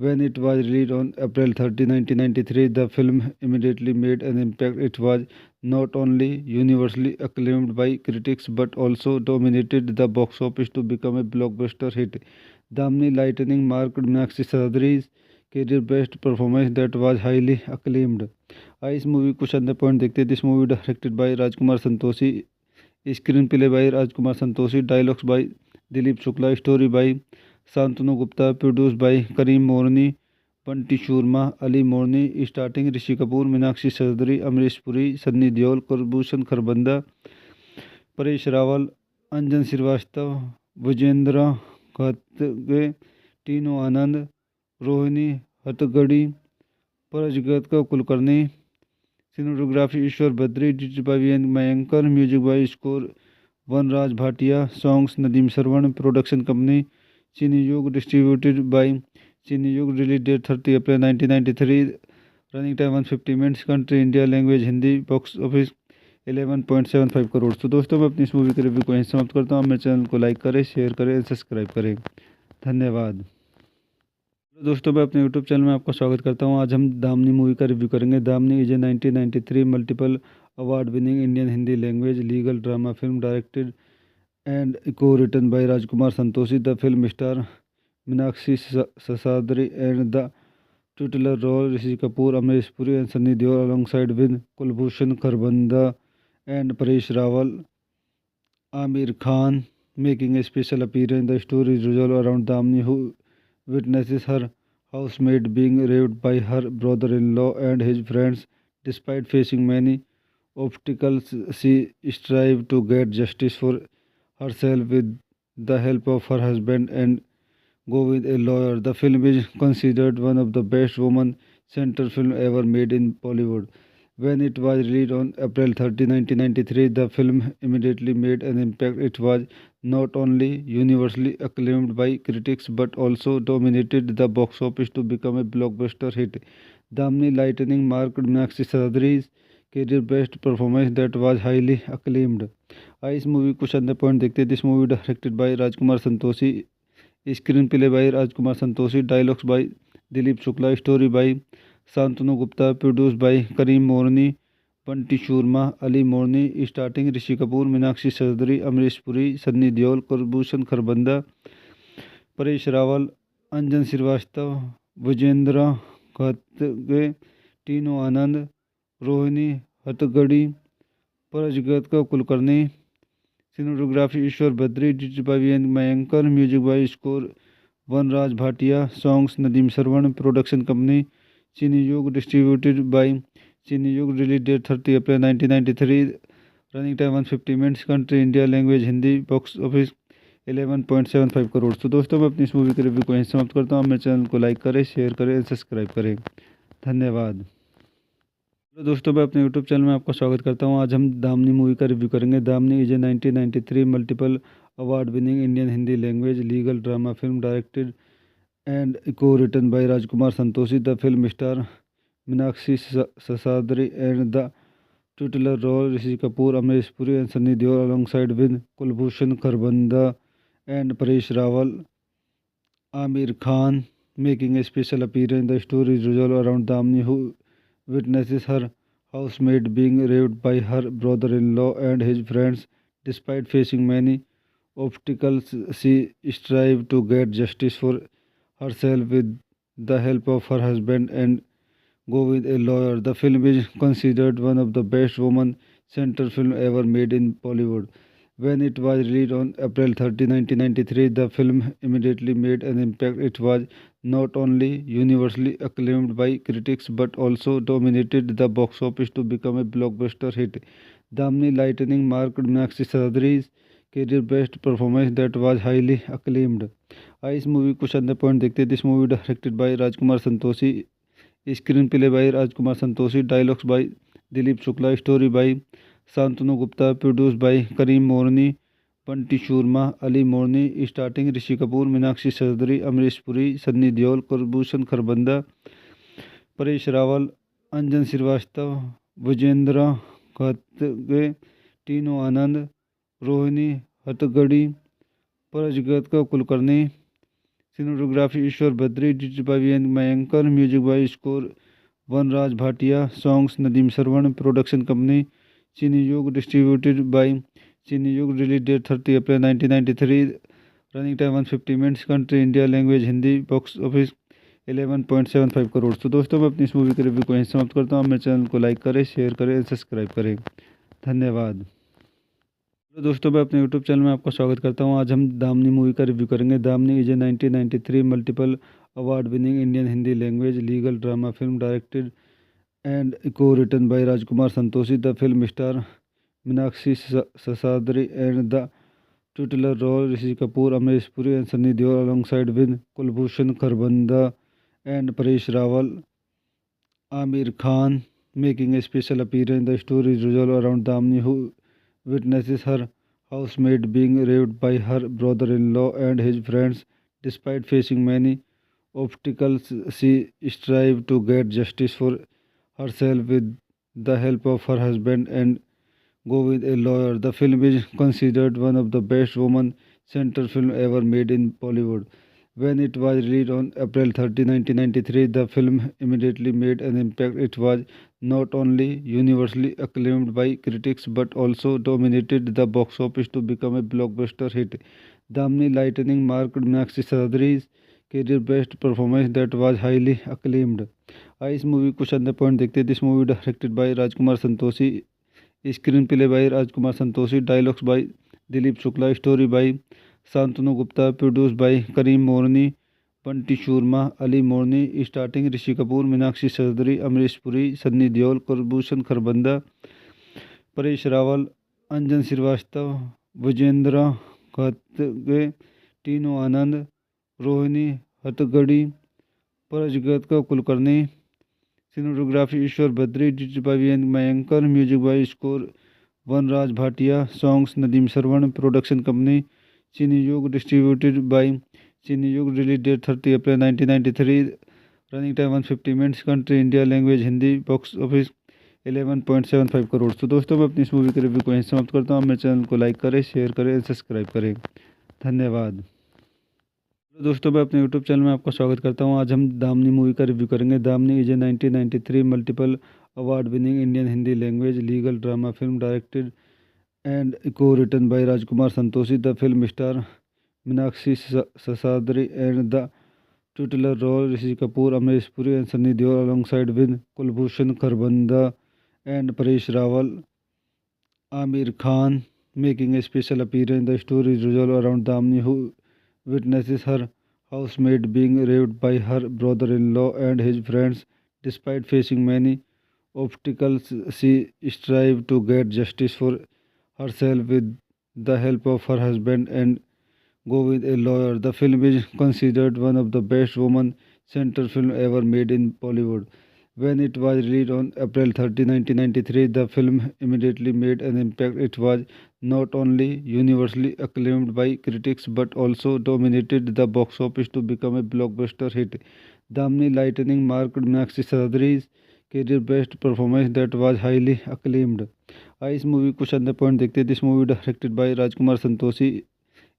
When it was released on April 30, 1993, the film immediately made an impact. It was not only universally acclaimed by critics but also dominated the box office to become a blockbuster hit. Damni Lightning marked Meenakshi Sadri's career best performance that was highly acclaimed. इस movie कुछ अंदर point देखते हैं। This movie directed by Rajkumar Santoshi, screen play by Rajkumar Santoshi, dialogues by Dilip Shukla, story by Shantanu Gupta, produce by Karim Morani, Bunty Sharma, Ali Morani. Starting Rishi Kapoor, Meenakshi Seshadri, Amrish Puri, Sunny Deol, Kulbhushan Kharbanda, Paresh Rawal, Anjan Srivastava, Vijendra खतगे, Tinu Anand, Rohini Hattangadi, परजगत का Kulkarni. Cinematography Ishwar Badri, digital by V N मयंकर, music by score Vanraj Bhatia, songs Nadeem Shravan. Production company चीनी युग, distributed by चीनी युग। Release date 30 April 1993, running time 150 minutes. Country India, language Hindi, box office 11.75 crore. तो दोस्तों मैं अपनी इस मूवी के रिव्यू को यहीं समाप्त करता हूँ। मेरे चैनल को लाइक करें, शेयर करें, सब्सक्राइब करें। धन्यवाद। दोस्तों मैं अपने यूट्यूब चैनल में आपका स्वागत करता हूं। आज हम दामनी मूवी का रिव्यू करेंगे। Damini is a 1993 multiple award winning Indian Hindi language legal drama film directed and को written by Rajkumar Santoshi. The film star Meenakshi Seshadri and the titular role Rishi Kapoor, Amrish Puri and Sunny Deol alongside with Kulbhushan Kharbanda and Paresh Rawal. Amir Khan making a special appearance. The story is revolved around Damni, who witnesses her housemaid being raped by her brother-in-law and his friends. Despite facing many obstacles, she strives to get justice for herself with the help of her husband and go with a lawyer. The film is considered one of the best woman-centered films ever made in Bollywood. When it was released on April 30, 1993, the film immediately made an impact. It was not only universally acclaimed by critics but also dominated the box office to become a blockbuster hit. Damni Lightning marked Meenakshi Sadri's career best performance that was highly acclaimed. इस movie कुछ अंदर point देखते हैं। This movie directed by Rajkumar Santoshi, screen play by Rajkumar Santoshi, dialogues by Dilip Shukla, story by Shantanu Gupta, produce by Karim Morani, Bunty Sharma, Ali Morani. Starting Rishi Kapoor, Meenakshi Seshadri, Amrish Puri, Sunny Deol, Kulbhushan Kharbanda, Paresh Rawal, Anjan Srivastava, Vijendra खतगे, Tinu Anand, Rohini Hattangadi, परजगत का Kulkarni. Cinematography Ishwar Badri, digital by V N मयंकर, music by score Vanraj Bhatia, songs Nadeem Shravan. Production company चीनी युग, distributed by चीनी युग। Release date 30 April 1993, running time 150 minutes. Country India, language Hindi, box office 11.75 crore. तो दोस्तों मैं अपनी इस मूवी के रिव्यू को यहीं समाप्त करता हूँ। मेरे चैनल को लाइक करें, शेयर करें, सब्सक्राइब करें। धन्यवाद। तो दोस्तों मैं अपने यूट्यूब चैनल में आपका स्वागत करता हूं। आज हम दामनी मूवी का रिव्यू करेंगे। Damini is a 1993 multiple award winning Indian Hindi language legal drama film directed and को written by Rajkumar Santoshi. The film star Meenakshi Seshadri and the titular role Rishi Kapoor, Amrish Puri and Sunny Deol alongside with Kulbhushan Kharbanda and Paresh Rawal. Amir Khan making a special appearance. The story is revolved around Damni, who witnesses her housemaid being raped by her brother-in-law and his friends. Despite facing many obstacles, she strives to get justice for herself with the help of her husband and go with a lawyer. The film is considered one of the best woman-centered films ever made in Bollywood. When it was released on April 30, 1993, the film immediately made an impact. It was not only universally acclaimed by critics but also dominated the box office to become a blockbuster hit. Damni Lightning marked Meenakshi Sahadri's career best performance that was highly acclaimed. इस movie कुछ अंदर point देखते हैं. This movie directed by Rajkumar Santoshi, screen play by Rajkumar Santoshi, dialogues by Dilip Shukla, story by Shantanu Gupta, produce by Karim Morani, Bunty Sharma, Ali Morani. Starting Rishi Kapoor, Meenakshi Chaudhary, Amrish Puri, Sunny Deol, Kulbhushan Kharbanda, Paresh Rawal, Anjan Srivastava, Vijendra खतगे, Tinu Anand, Rohini Hattangadi, परजगत का Kulkarni. Cinematography Ishwar Badri, digital by VN मयंकर, music by score Vanraj Bhatia, songs Nadeem Shravan. Production company चीनी युग, distributed by चीनी युग. Release date 30 April 1993. Running time 150 minutes. Country India, language Hindi. Box office 11.75 crore. तो दोस्तों मैं अपनी इस मूवी के रिव्यू को यहीं समाप्त करता हूँ. मेरे चैनल को लाइक करें, शेयर करें, सब्सक्राइब करें. धन्यवाद. तो दोस्तों मैं अपने यूट्यूब चैनल में आपका स्वागत करता हूं. आज हम दामनी मूवी का रिव्यू करेंगे. Damini is a 1993 multiple award winning Indian Hindi language legal drama film directed and को written by Rajkumar Santoshi. The film star Meenakshi Seshadri and the titular role Rishi Kapoor, Amrish Puri and Sunny Deol alongside with Kulbhushan Kharbanda and Paresh Rawal. Amir Khan making a special appearance. The story is revolved around Damni, who witnesses her housemaid being raped by her brother-in-law and his friends. Despite facing many obstacles, she strives to get justice for herself with the help of her husband and go with a lawyer. The film is considered one of the best woman-centered films ever made in Bollywood. When it was released on April 30, 1993, the film immediately made an impact. It was not only universally acclaimed by critics but also dominated the box office to become a blockbuster hit. Damni Lightning marked Meenakshi Sahadri's career best performance that was highly acclaimed. इस movie कुछ अंदर point देखते हैं. This movie directed by Rajkumar Santoshi, screen play by Rajkumar Santoshi, dialogues by Dilip Shukla, story by Shantanu Gupta, produce by Karim Morani, Bunty Sharma, Ali Morani. Starting Rishi Kapoor, Meenakshi Chaudhary, Amrish Puri, Sunny Deol, Kulbhushan Kharbanda, Paresh Rawal, Anjan Srivastava, Vijendra खतगे, Tinu Anand, Rohini Hattangadi, परजगत का Kulkarni. Cinematography Ishwar Badri, digital by VN मयंकर, music by score Vanraj Bhatia, songs Nadeem Shravan. Production company चीनी युग, distributed by चीनी युग. Release date 30 April 1993. Running time 150 minutes. Country India, language Hindi. Box office 11.75 crore. तो दोस्तों मैं अपनी इस मूवी के रिव्यू को यहीं समाप्त करता हूँ. मेरे चैनल को लाइक करें, शेयर करें, सब्सक्राइब करें. धन्यवाद. तो दोस्तों मैं अपने यूट्यूब चैनल में आपका स्वागत करता हूं. आज हम दामनी मूवी का रिव्यू करेंगे. Damini is a 1993 multiple award winning Indian Hindi language legal drama film directed and को written by Rajkumar Santoshi. The film star Meenakshi Seshadri and the titular role Rishi Kapoor, Amrish Puri and Sunny Deol alongside with Kulbhushan Kharbanda and Paresh Rawal. Amir Khan making a special appearance. The story is revolved around Damni, who witnesses her housemaid being raped by her brother-in-law and his friends. Despite facing many obstacles, she strives to get justice for herself with the help of her husband and go with a lawyer. The film is considered one of the best woman-centered films ever made in Bollywood. When it was released on April 30, 1993, the film immediately made an impact. It was not only universally acclaimed by critics but also dominated the box office to become a blockbuster hit. Damni Lightning marked Meenakshi Sahadri's career best performance that was highly acclaimed. इस movie कुछ अंदर point देखते हैं. This movie directed by Rajkumar Santoshi,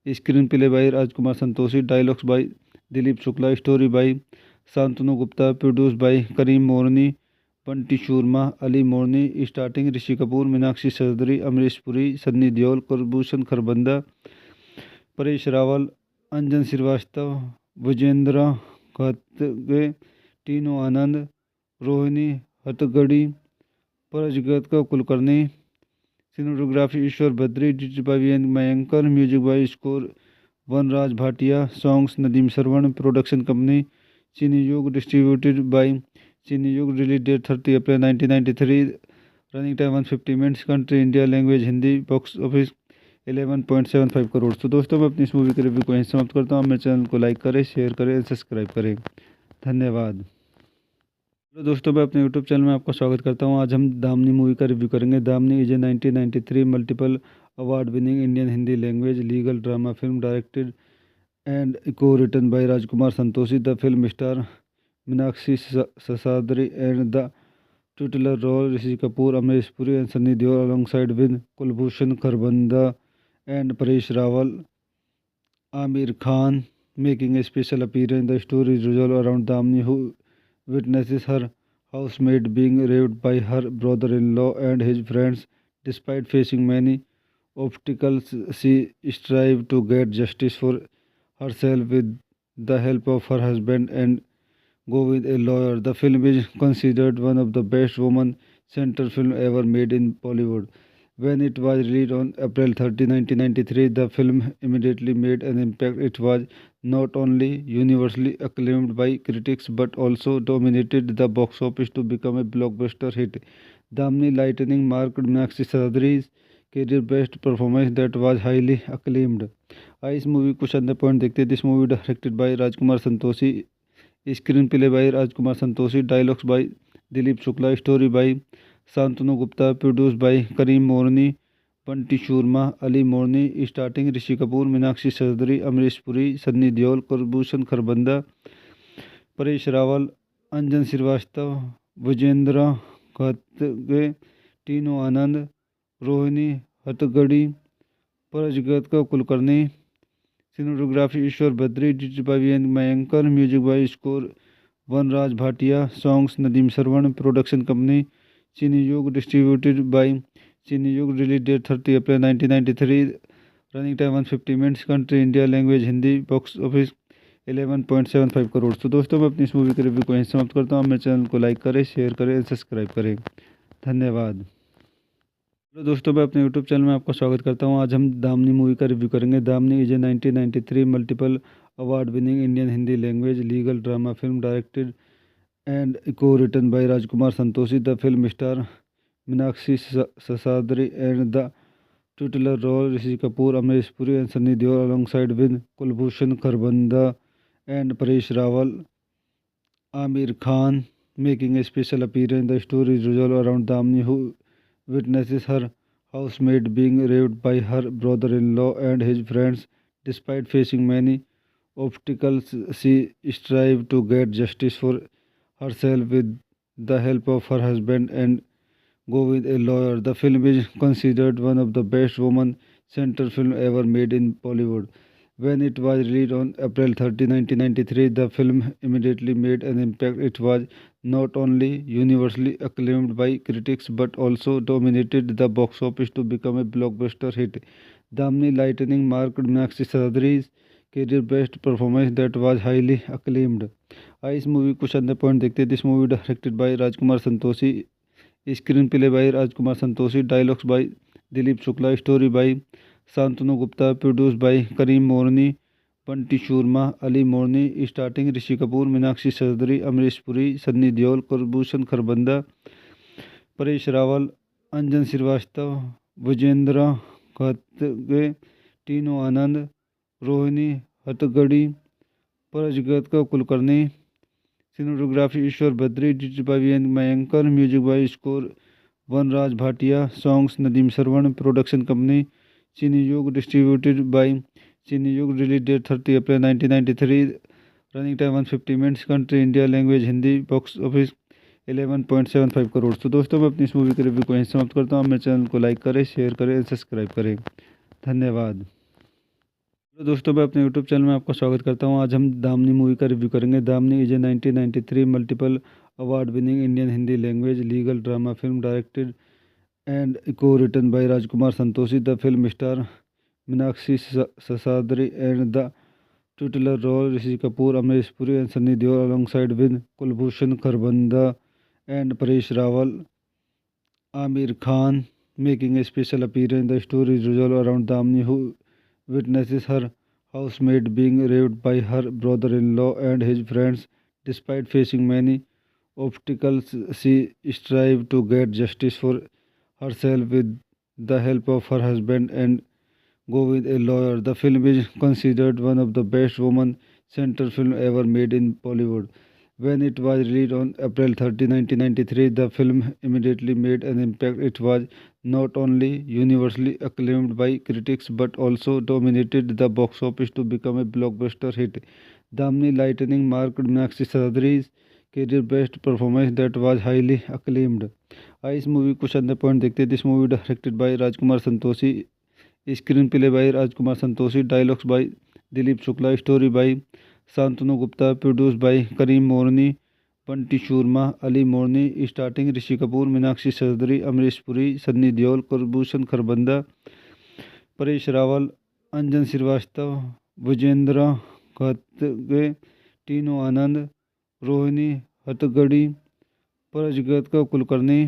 screen play by Rajkumar Santoshi, dialogues by Dilip Shukla, story by Shantanu Gupta, produce by Karim Morani, Bunty Sharma, Ali Morani. Starting Rishi Kapoor, Meenakshi Chaudhary, Amrish Puri, Sunny Deol, Kulbhushan Kharbanda, Paresh Rawal, Anjan Srivastava, Vijendra खतगे, Tinu Anand, Rohini Hattangadi, परजगत का Kulkarni. Cinematography Ishwar Badri, directed by V.N. Mayankar, music by score Vanraj Bhatia, songs Nadeem Sarwan, production company Cineyug, distributed by Cineyug, release date 30 April 1993, running time 150 minutes, country India, language Hindi, box office 11.75 crore. तो दोस्तों मैं अपनी इस movie के review को यहीं समाप्त करता हूँ। मेरे चैनल को लाइक करें, शेयर करें, सब्सक्राइब करें। धन्यवाद। तो दोस्तों मैं अपने यूट्यूब चैनल में आपका स्वागत करता हूं। आज हम दामनी मूवी का रिव्यू करेंगे। Damini is a 1993 multiple award winning Indian Hindi language legal drama film directed and को written by Rajkumar Santoshi. The film star Meenakshi Seshadri and the titular role Rishi Kapoor, Amrish Puri and Sunny Deol alongside with Kulbhushan Kharbanda and Paresh Rawal. Amir Khan making a special appearance. The story is revolved around Damni, who witnesses her housemaid being raped by her brother-in-law and his friends. Despite facing many obstacles, she strives to get justice for herself with the help of her husband and go with a lawyer. The film is considered one of the best woman-centered films ever made in Bollywood. When it was released on April 30, 1993, the film immediately made an impact. It was not only universally acclaimed by critics but also dominated the box office to become a blockbuster hit. Damni Lightning marked Meenakshi Sadri's career best performance that was highly acclaimed. I इस movie कुछ अंदर point देखते हैं। This movie directed by Rajkumar Santoshi, screen play by Rajkumar Santoshi, dialogues by Dilip Shukla, story by Shantanu Gupta, produce by Karim Morani, Bunty Sharma, Ali Morani, starting Rishi Kapoor, Meenakshi Seshadri, Amrish Puri, Sunny Deol, Kulbhushan Kharbanda, Paresh Rawal, Anjan Srivastava, Vijendra खतगे, Tinu Anand, Rohini Hattangadi, परजगत का Kulkarni. Cinematography Ishwar Badri, directed by V.N. Mayankar, music by score Vanraj Bhatia, songs Nadeem Sarwan, production company Cineyug, distributed by Cineyug, release date 30 April 1993, running time 150 minutes, country India, language Hindi, box office 11.75 crore. तो दोस्तों मैं अपनी इस movie के review को यहीं समाप्त करता हूँ। मेरे चैनल को लाइक करें, शेयर करें, सब्सक्राइब करें। धन्यवाद। तो दोस्तों मैं अपने यूट्यूब चैनल में आपका स्वागत करता हूं। आज हम दामनी मूवी का रिव्यू करेंगे। Damini is a 1993 multiple award winning Indian Hindi language legal drama film directed and को written by Rajkumar Santoshi. The film star Meenakshi Seshadri and the titular role Rishi Kapoor, Amrish Puri and Sunny Deol alongside with Kulbhushan Kharbanda and Paresh Rawal. Amir Khan making a special appearance. The story is revolved around Damni, who witnesses her housemaid being raped by her brother-in-law and his friends. Despite facing many obstacles, she strives to get justice for herself with the help of her husband and go with a lawyer. The film is considered one of the best woman-centered films ever made in Bollywood. When it was released on April 30, 1993, the film immediately made an impact. It was not only universally acclaimed by critics but also dominated the box office to become a blockbuster hit. Damni Lightning marked Meenakshi Sadri's career best performance that was highly acclaimed. इस movie कुछ अंदर point देखते हैं। This movie directed by Rajkumar Santoshi, screen play by Rajkumar Santoshi, dialogues by Dilip Shukla, story by Shantanu Gupta, produce by Karim Morani, Bunty Sharma, Ali Morani, starting Rishi Kapoor, Meenakshi Seshadri, Amrish Puri, Sunny Deol, Kulbhushan Kharbanda, Paresh Rawal, Anjan Srivastava, Vijendra खतगे, Tinu Anand, Rohini Hattangadi, परजगत का Kulkarni. Cinematography Ishwar Badri, directed by V.N. Mayankar, music by score Vanraj Bhatia, songs Nadeem Sarwan, production company Cineyug, distributed by Cineyug, release date 30 April 1993, running time 150 minutes, country India, language Hindi, box office 11.75 crore. तो दोस्तों मैं अपनी इस movie के review को यहीं समाप्त करता हूँ। मेरे चैनल को लाइक करें, शेयर करें, सब्सक्राइब करें। धन्यवाद। तो दोस्तों मैं अपने यूट्यूब चैनल में आपका स्वागत करता हूं। आज हम दामनी मूवी का रिव्यू करेंगे। Damini is a 1993 multiple award winning Indian Hindi language legal drama film directed and को written by Rajkumar Santoshi. The film star Meenakshi Seshadri and the titular role Rishi Kapoor, Amrish Puri and Sunny Deol alongside with Kulbhushan Kharbanda and Paresh Rawal. Amir Khan making a special appearance. The story is revolved around Damni, who witnesses her housemaid being raped by her brother-in-law and his friends. Despite facing many obstacles, she strives to get justice for herself with the help of her husband and go with a lawyer. The film is considered one of the best woman-centered films ever made in Bollywood. When it was released on April 30, 1993, the film immediately made an impact. It was not only universally acclaimed by critics but also dominated the box office to become a blockbuster hit. Damni Lightning marked Meenakshi Sahadri's career best performance that was highly acclaimed. इस movie कुछ अंदर point देखते हैं. This movie directed by Rajkumar Santoshi, screen play by Rajkumar Santoshi, dialogues by Dilip Shukla, story by Shantanu Gupta, produce by Karim Morani, Bunty Sharma, Ali Morani. Starting Rishi Kapoor, Meenakshi Seshadri, Amrish Puri, Sunny Deol, Kulbhushan Kharbanda, Paresh Rawal, Anjan Srivastava, Vijendra खतगे, Tinu Anand, Rohini Hattangadi, परजगत का Kulkarni.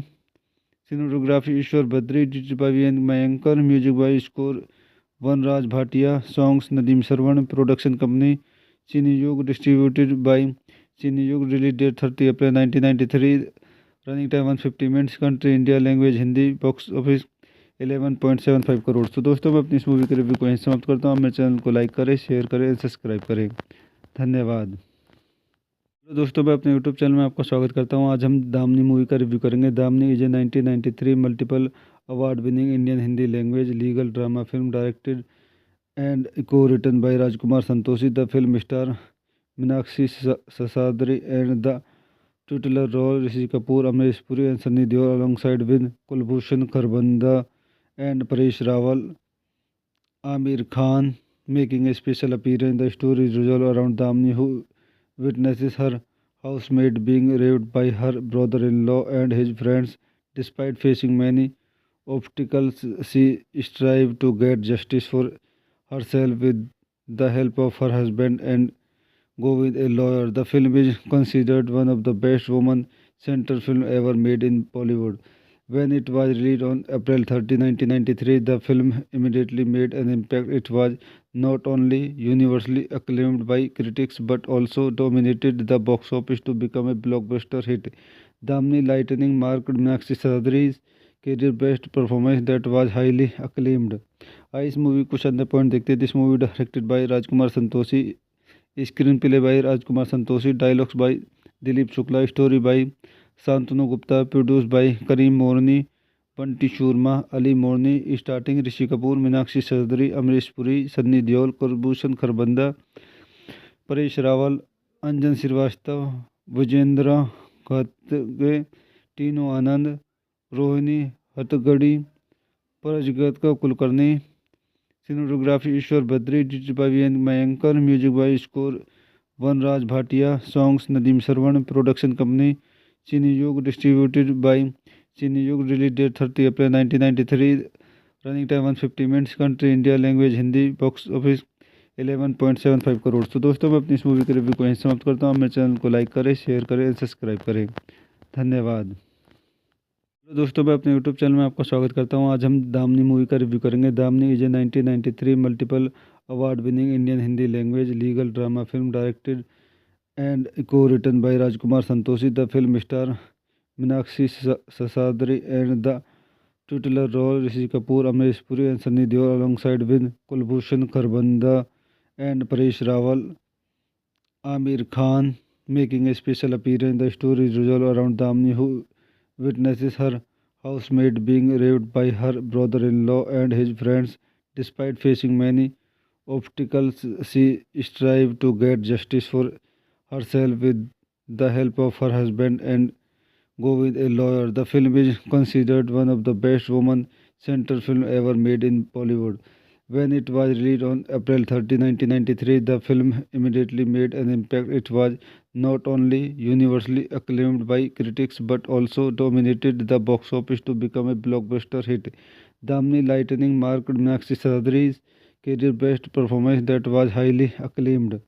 Cinematography Ishwar Badri, digital by Mayankar, music by score Vanraj Bhatia, songs Nadeem Shravan. Production company चीनी युग, distributed by चीनी युग. Release date 30 April 1993. Running time 150 minutes. Country India, language Hindi. Box office 11.75 crore. तो दोस्तों मैं अपनी इस मूवी के रिव्यू को यहीं समाप्त करता हूँ. मेरे चैनल को लाइक करें, शेयर करें, सब्सक्राइब करें. धन्यवाद. तो दोस्तों मैं अपने यूट्यूब चैनल में आपका स्वागत करता हूं. आज हम दामनी मूवी का रिव्यू करेंगे. Damini is a 1993 multiple award winning Indian Hindi language legal drama film directed and को written by Rajkumar Santoshi. The film star Meenakshi Seshadri and the titular role Rishi Kapoor, Amresh Puri and Sunny Deol alongside with Kulbhushan Kharbanda and Paresh Rawal, Amir Khan making a special appearance. The story is revolved around Damni, who witnesses her housemaid being raped by her brother-in-law and his friends. Despite facing many obstacles, she strives to get justice for herself with the help of her husband and go with a lawyer. The film is considered one of the best woman-centered films ever made in Bollywood. When it was released on April 30, 1993, the film immediately made an impact. It was not only universally acclaimed by critics but also dominated the box office to become a blockbuster hit. Damni Lightning marked Meenakshi Sahadri's career best performance that was highly acclaimed. इस movie कुछ अंदर point देखते हैं. This movie directed by Rajkumar Santoshi, screen play by Rajkumar Santoshi, dialogues by Dilip Shukla, story by Shantanu Gupta, produce by Karim Morani, Bunty Sharma, Ali Morani. Starting Rishi Kapoor, Meenakshi Seshadri, Amrish Puri, Sunny Deol, Kulbhushan Kharbanda, Paresh Rawal, Anjan Srivastava, Vijendra खतगे, Tinu Anand, Rohini Hattangadi, परजगत का Kulkarni. Cinematography Ishwar Badri, digital by Mayankar, music by score Vanraj Bhatia, songs Nadeem Shravan. Production company चीनी युग, distributed by चीनी युग. Release date 30 April 1993. Running time 150 minutes. Country India, language Hindi. Box office 11.75 crore. तो दोस्तों मैं अपनी इस मूवी के रिव्यू को यहीं समाप्त करता हूँ. मेरे चैनल को लाइक करें, शेयर करें, सब्सक्राइब करें. धन्यवाद. तो दोस्तों मैं अपने यूट्यूब चैनल में आपका स्वागत करता हूं. आज हम दामनी मूवी का रिव्यू करेंगे. Damini is a 1993 multiple award winning Indian Hindi language legal drama film directed and को written by Rajkumar Santoshi. The film star Meenakshi Seshadri and the titular role Rishi Kapoor, Amresh Puri and Sunny Deol alongside with Kulbhushan Kharbanda and Paresh Rawal, Amir Khan making a special appearance. The story is revolved around Damni, who witnesses her housemaid being raped by her brother-in-law and his friends. Despite facing many obstacles, she strives to get justice for herself with the help of her husband and go with a lawyer. The film is considered one of the best woman-centered films ever made in Bollywood. When it was released on April 30, 1993, the film immediately made an impact. It was not only universally acclaimed by critics but also dominated the box office to become a blockbuster hit. Damni Lightning marked Meenakshi Sahadri's career best performance that was highly acclaimed.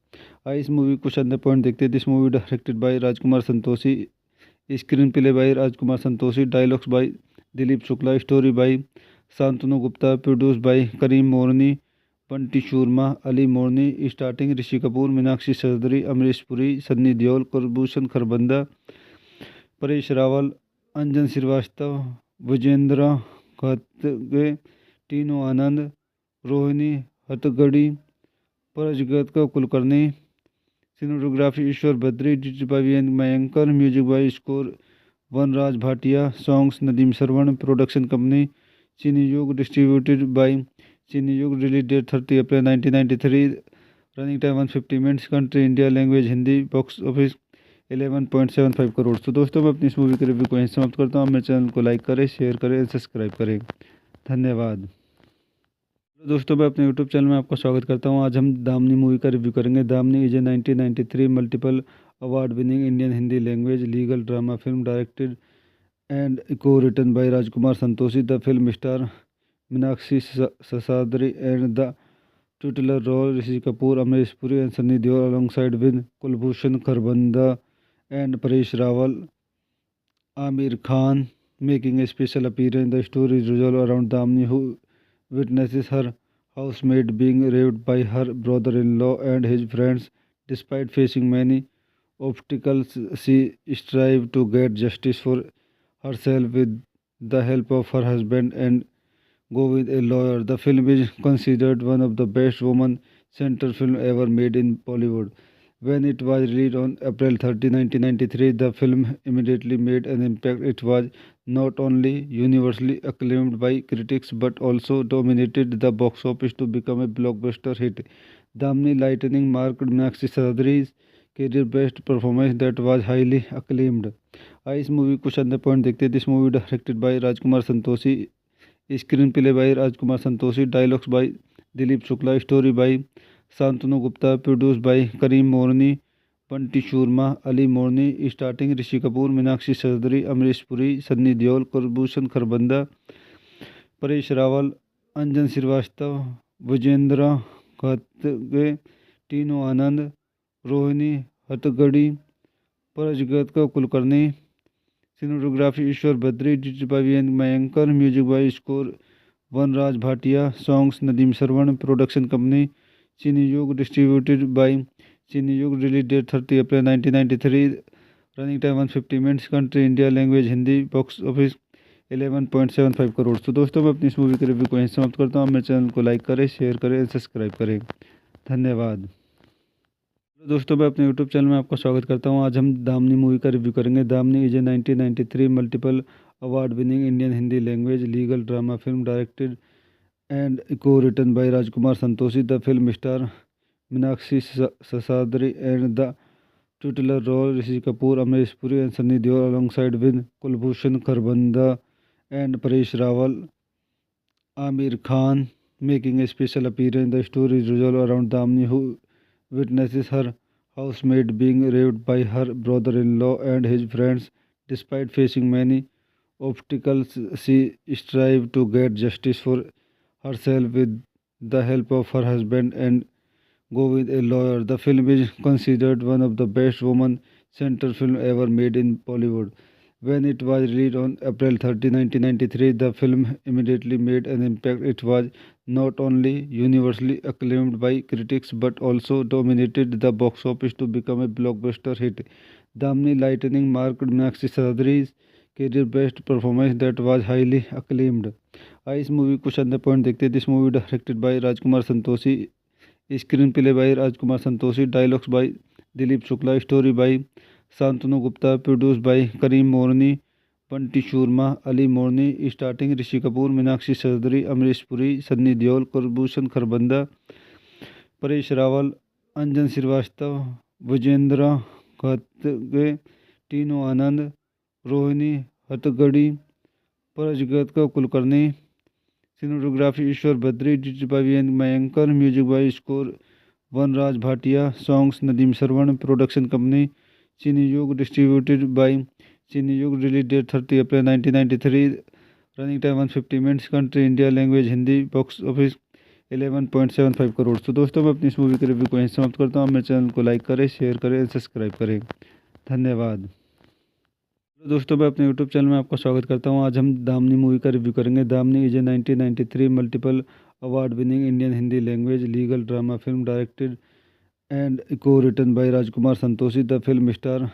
इस movie कुछ अंदर point देखते हैं. This movie directed by Rajkumar Santoshi, screen play by Rajkumar Santoshi, dialogues by Dilip Shukla, story by Shantanu Gupta, produce by Karim Morani, Bunty Sharma, Ali Morani, starting Rishi Kapoor, Meenakshi Chaudhary, Amrish Puri, Sunny Deol, Kulbhushan Kharbanda, Paresh Rawal, Anjan Srivastava, Vijendra खड़गे, Tinu Anand, Rohini Hattangadi, परजगत Kulkarni, cinematography Ishwar Badri, digital by V N मयंकर, music by score Vanraj Bhatia, songs Nadeem Shravan, production company चीनी युग, distributed by चीनी युग, release date 30 April 1993, running time 150 minutes, country India, language Hindi, box office 11.75 crore. तो दोस्तों मैं अपनी इस मूवी के रिव्यू को यहीं समाप्त करता हूँ। मेरे चैनल को लाइक करें, शेयर करें, सब्सक्राइब करें। धन्यवाद। दोस्तों मैं अपने यूट्यूब चैनल में आपका स्वागत करता हूं। आज हम दामनी मूवी का रिव्यू करेंगे। Damini is a 1993 multiple award winning Indian Hindi language legal drama film directed and को written by Rajkumar Santoshi. The film star Meenakshi Seshadri and the titular role Rishi Kapoor, Amrish Puri and Sunny Deol alongside with Kulbhushan Kharbanda and Paresh Rawal. Amir Khan making a special appearance. The story is revolved around Damni, who witnesses her housemaid being raped by her brother-in-law and his friends. Despite facing many obstacles, she strives to get justice for herself with the help of her husband and go with a lawyer. The film is considered one of the best woman-centered films ever made in Bollywood. When it was released on April 30, 1993, the film immediately made an impact. It was not only universally acclaimed by critics but also dominated the box office to become a blockbuster hit. Damni Lightning marked Meenakshi Sahdri's career best performance that was highly acclaimed. आइए इस movie कुछ अंदर point देखते हैं। This movie directed by Rajkumar Santoshi, screen play by Rajkumar Santoshi, dialogues by Dilip Shukla, story by Shantanu Gupta, produce by Karim Morani, Bunty Sharma, Ali Morani, starting Rishi Kapoor, Meenakshi Chaudhary, Amrish Puri, Sunny Deol, Kulbhushan Kharbanda, Paresh Rawal, Anjan Srivastava, Vijendra खड़गे, Tinu Anand, Rohini Hattangadi, परजगत Kulkarni, cinematography Ishwar Badri, digital by V N मयंकर, music by score Vanraj Bhatia, songs Nadeem Shravan, production company चीनी युग, distributed by चीनी युग, release date 30 April 1993, running time 150 minutes, country India, language Hindi, box office 11.75 crore. तो दोस्तों मैं अपनी इस मूवी के रिव्यू को यहीं समाप्त करता हूँ। मेरे चैनल को लाइक करें, शेयर करें, सब्सक्राइब करें। धन्यवाद। दोस्तों मैं अपने यूट्यूब चैनल में आपका स्वागत करता हूं। आज हम दामनी मूवी का रिव्यू करेंगे। Damini is a 1993 multiple award winning Indian Hindi language legal drama film directed and को written by Rajkumar Santoshi. The film star Meenakshi Seshadri and the titular role Rishi Kapoor, Amrish Puri and Sunny Deol alongside with Kulbhushan Kharbanda and Paresh Rawal. Amir Khan making a special appearance. The story is revolved around Damni, who witnesses her housemaid being raped by her brother-in-law and his friends. Despite facing many obstacles, she strives to get justice for herself with the help of her husband and go with a lawyer. The film is considered one of the best woman-centered films ever made in Bollywood. When it was released on April 30, 1993, the film immediately made an impact. It was not only universally acclaimed by critics but also dominated the box office to become a blockbuster hit. Damni Lightning marked Meenakshi Sahdri's career best performance that was highly acclaimed. आइए इस movie कुछ अंदर point देखते हैं। This movie directed by Rajkumar Santoshi, screen play by Rajkumar Santoshi, dialogues by Dilip Shukla, story by Shantanu Gupta, produce by Karim Morani, Bunty Sharma, Ali Morani, starting Rishi Kapoor, Meenakshi Chaudhary, Amrish Puri, Sunny Deol, Kulbhushan Kharbanda, Paresh Rawal, Anjan Srivastava, Vijendra खड़गे, Tinu Anand, Rohini Hattangadi, परजगत Kulkarni, cinematography Ishwar Badri, digital by V N मयंकर, music by score Vanraj Bhatia, songs Nadeem Shravan, production company चीनी युग, distributed by चीनी युग, release date 30 April 1993, running time 150 minutes, country India, language Hindi, box office 11.75 crore. तो दोस्तों मैं अपनी इस मूवी के रिव्यू को यहीं समाप्त करता हूँ। मेरे चैनल को लाइक करें, शेयर करें, सब्सक्राइब करें। धन्यवाद। तो दोस्तों मैं अपने यूट्यूब चैनल में आपका स्वागत करता हूं। आज हम दामनी मूवी का रिव्यू करेंगे। Damini is a 1993 multiple award winning Indian Hindi language legal drama film directed and को written by Rajkumar Santoshi. The film star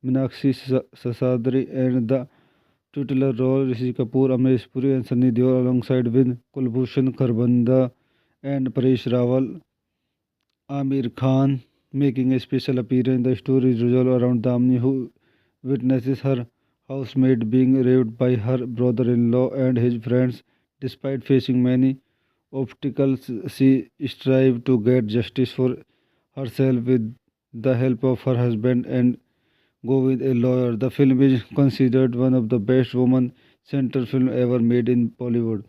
Meenakshi Seshadri and the titular role Rishi Kapoor, Amrish Puri and Sunny Deol alongside with Kulbhushan Kharbanda and Paresh Rawal. Amir Khan making a special appearance. The story is revolved around Damni, who witnesses her housemaid being raped by her brother-in-law and his friends. Despite facing many obstacles, she strives to get justice for herself with the help of her husband and go with a lawyer. The film is considered one of the best woman-centered films ever made in Bollywood.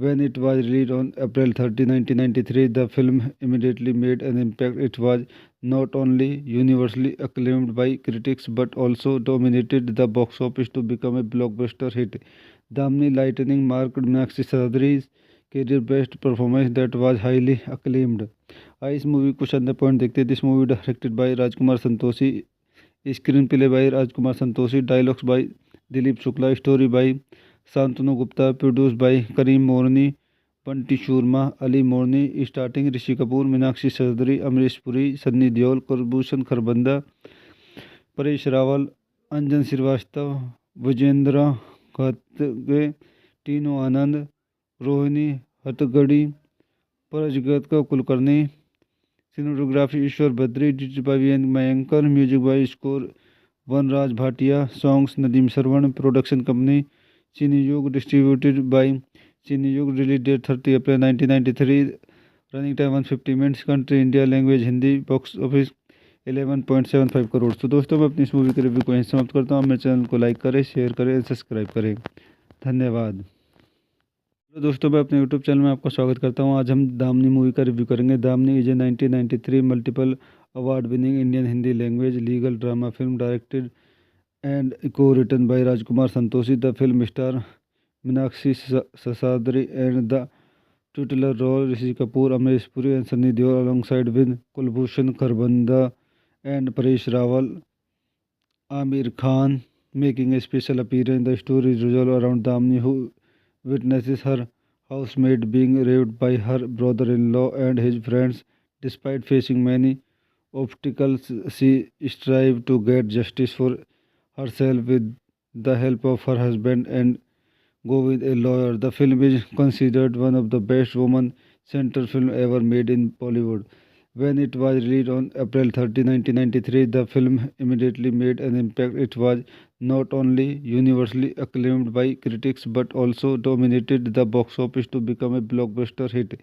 When it was released on April 30, 1993, the film immediately made an impact. It was not only universally acclaimed by critics but also dominated the box office to become a blockbuster hit. Damni Lightning marked Meenakshi Sadri's career best performance that was highly acclaimed. इस movie कुछ अंदर point देखते हैं। This movie directed by Rajkumar Santoshi, screen play by Rajkumar Santoshi, dialogues by Dilip Shukla, story by Shantanu Gupta, produce by Karim Morani, Bunty Sharma, Ali Morani. Starting Rishi Kapoor, Meenakshi Seshadri, Amrish Puri, Sunny Deol, Kulbhushan Kharbanda, Paresh Rawal, Anjan Srivastava, Vijendra खतगे, Tinu Anand, Rohini Hattangadi, परजगत का Kulkarni. Cinematography Ishwar Badri, digital by V N मयंकर, music by score Vanraj Bhatia, songs Nadeem Shravan. Production company चीनी युग, distributed by चीनी युग। Release date 30 April 1993, running time 150 minutes. Country India, language Hindi, box office 11.75 crore. तो दोस्तों मैं अपनी इस मूवी के रिव्यू को यहीं समाप्त करता हूँ। मेरे चैनल को लाइक करें, शेयर करें, सब्सक्राइब करें। धन्यवाद। तो दोस्तों मैं अपने यूट्यूब चैनल में आपका स्वागत करता हूं। आज हम दामनी मूवी का रिव्यू करेंगे। Damini is a 1993 multiple award winning Indian Hindi language legal drama film directed and को written by Rajkumar Santoshi. The film star Meenakshi Seshadri and the titular role Rishi Kapoor, Amrish Puri and Sunny Deol alongside with Kulbhushan Kharbanda and Paresh Rawal. Amir Khan making a special appearance. The story is revolved around Damni, who witnesses her housemaid being raped by her brother-in-law and his friends. Despite facing many obstacles, she strives to get justice for herself with the help of her husband and go with a lawyer. The film is considered one of the best woman-centered films ever made in Bollywood. When it was released on April 30, 1993, the film immediately made an impact. It was not only universally acclaimed by critics but also dominated the box office to become a blockbuster hit.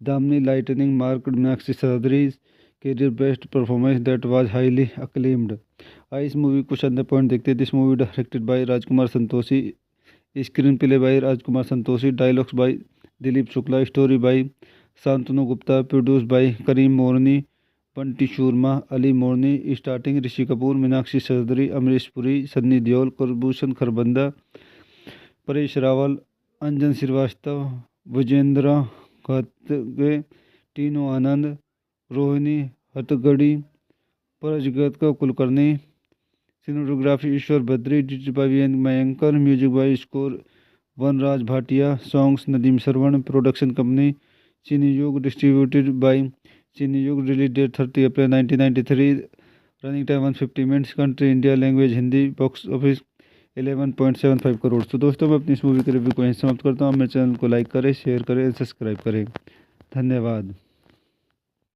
Damni Lightning marked Meenakshi Sadri's career best performance that was highly acclaimed. इस movie कुछ अंदर point देखते हैं। This movie directed by Rajkumar Santoshi, screen play by Rajkumar Santoshi, dialogues by Dilip Shukla, story by Shantanu Gupta, produce by Karim Morani, Bunty Sharma, Ali Morani. Starting Rishi Kapoor, Meenakshi Seshadri, Amrish Puri, Sunny Deol, Kulbhushan Kharbanda, Paresh Rawal, Anjan Srivastava, Vijendra खतगे, Tinu Anand, Rohini Hattangadi, परजगत का Kulkarni. Cinematography Ishwar Badri, digital by V N मयंकर, music by score Vanraj Bhatia, songs Nadeem Shravan. Production company चीनी युग, distributed by चीनी युग। Release date 30 April 1993, running time 150 minutes. Country India, language Hindi, box office 11.75 crore. तो दोस्तों मैं अपनी इस मूवी के रिव्यू को यहीं समाप्त करता हूँ। मेरे चैनल को लाइक करें, शेयर करें, सब्सक्राइब करें। धन्यवाद।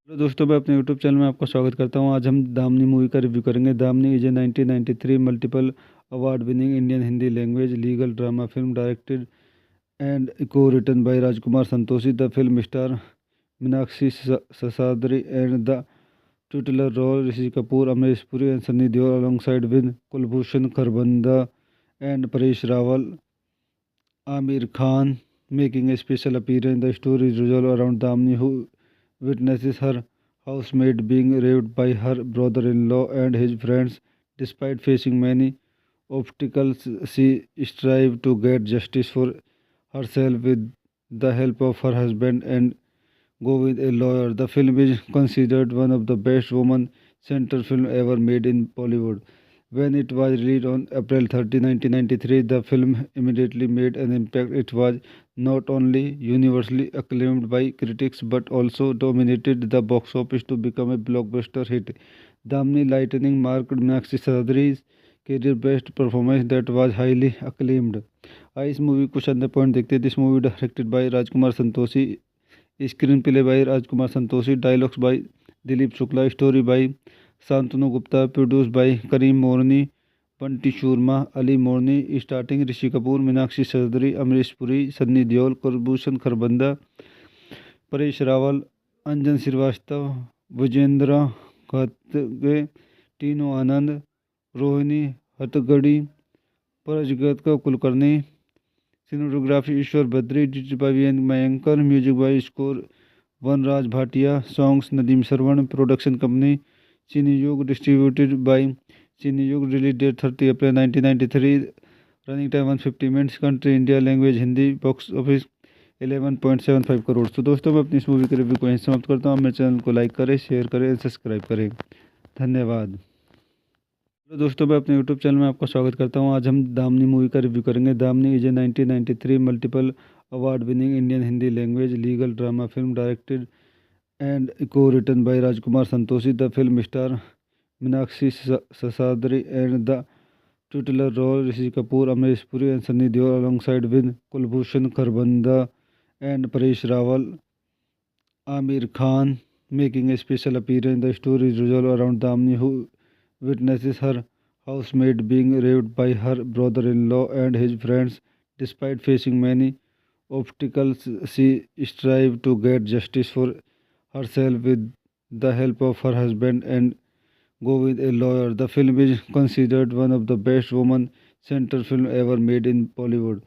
तो दोस्तों मैं अपने यूट्यूब चैनल में आपका स्वागत करता हूं। आज हम दामनी मूवी का रिव्यू करेंगे। Damini is a 1993 multiple award winning Indian Hindi language legal drama film directed and को written by Rajkumar Santoshi. The film star Meenakshi Seshadri and the titular role Rishi Kapoor, Amrish Puri and Sunny Deol alongside with Kulbhushan Kharbanda and Paresh Rawal. Amir Khan making a special appearance. The story is revolved around Damni, who witnesses her housemaid being raped by her brother-in-law and his friends. Despite facing many obstacles, she strives to get justice for herself with the help of her husband and go with a lawyer. The film is considered one of the best woman-centered films ever made in Bollywood. When it was released on April 30, 1993, the film immediately made an impact. It was not only universally acclaimed by critics but also dominated the box office to become a blockbuster hit. Damni Lightning marked Meenakshi Sahadri's career best performance that was highly acclaimed. इस movie कुछ अंदर point देखते हैं. This movie directed by Rajkumar Santoshi, screen play by Rajkumar Santoshi, dialogues by Dilip Shukla, story by Shantanu Gupta, produce by Karim Morani, Bunty Sharma, Ali Morani. Starting Rishi Kapoor, Meenakshi Seshadri, Amrish Puri, Sunny Deol, Kulbhushan Kharbanda, Paresh Rawal, Anjan Srivastava, Vijendra खतगे, Tinu Anand, Rohini Hattangadi, परजगत Kulkarni. Cinematography Ishwar Badri, digital by V N मयंकर, music by score Vanraj Bhatia, songs Nadeem Shravan. Production company चीनी युग, distributed by चीनी युग. Release date 30 April 1993. Running time 150 minutes. Country India, language Hindi. Box office 11.75 crore. तो दोस्तों मैं अपनी इस movie के रिव्यू को यहीं समाप्त करता हूँ. मेरे चैनल को लाइक करें, शेयर करें, सब्सक्राइब करें. धन्यवाद. तो दोस्तों मैं अपने यूट्यूब चैनल में आपका स्वागत करता हूं. आज हम दामनी मूवी का रिव्यू करेंगे. Damini is a 1993 multiple award winning Indian Hindi language legal drama film directed and को written by Rajkumar Santoshi. The film star Meenakshi Seshadri and the titular role Rishi Kapoor, Amresh Puri and Sunny Deol alongside with Kulbhushan Kharbanda and Paresh Rawal. Amir Khan making a special appearance. The story is revolved around Damni, who witnesses her housemaid being raped by her brother-in-law and his friends. Despite facing many obstacles, she strives to get justice for herself with the help of her husband and go with a lawyer. The film is considered one of the best woman-centered films ever made in Bollywood.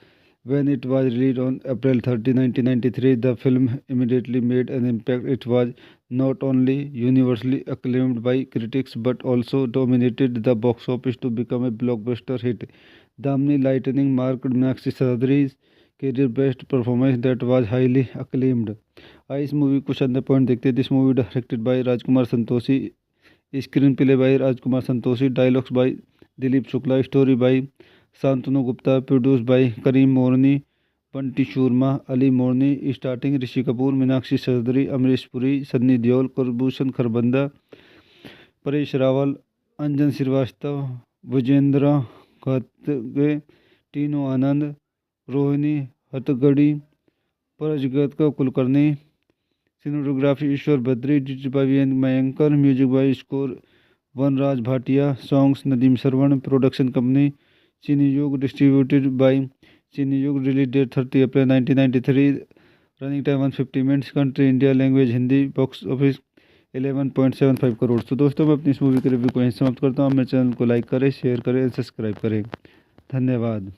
When it was released on April 30, 1993, the film immediately made an impact. It was not only universally acclaimed by critics but also dominated the box office to become a blockbuster hit. Damni Lightning marked Meenakshi Sahadri's career best performance that was highly acclaimed. इस movie कुछ अंदर point देखते हैं. This movie directed by Rajkumar Santoshi, screen play by Rajkumar Santoshi, dialogues by Dilip Shukla, story by Shantanu Gupta, produce by Karim Morani, Bunty Sharma, Ali Morani. Starting Rishi Kapoor, Meenakshi Seshadri, Amrish Puri, Sunny Deol, Kulbhushan Kharbanda, Paresh Rawal, Anjan Srivastava, Vijendra खतगे, Tinu Anand, Rohini Hattangadi, परजगत Kulkarni. Cinematography Ishwar Badri, digital by V N मयंकर, music by score Vanraj Bhatia, songs Nadeem Shravan. Production company चीनी युग, distributed by चीनी युग. Release date 30 April 1993. Running time 150 minutes. Country India, language Hindi. Box office 11.75 crore. तो दोस्तों मैं अपनी इस movie के रिव्यू को यहीं समाप्त करता हूँ. मेरे चैनल को लाइक करें, शेयर करें, सब्सक्राइब करें. धन्यवाद.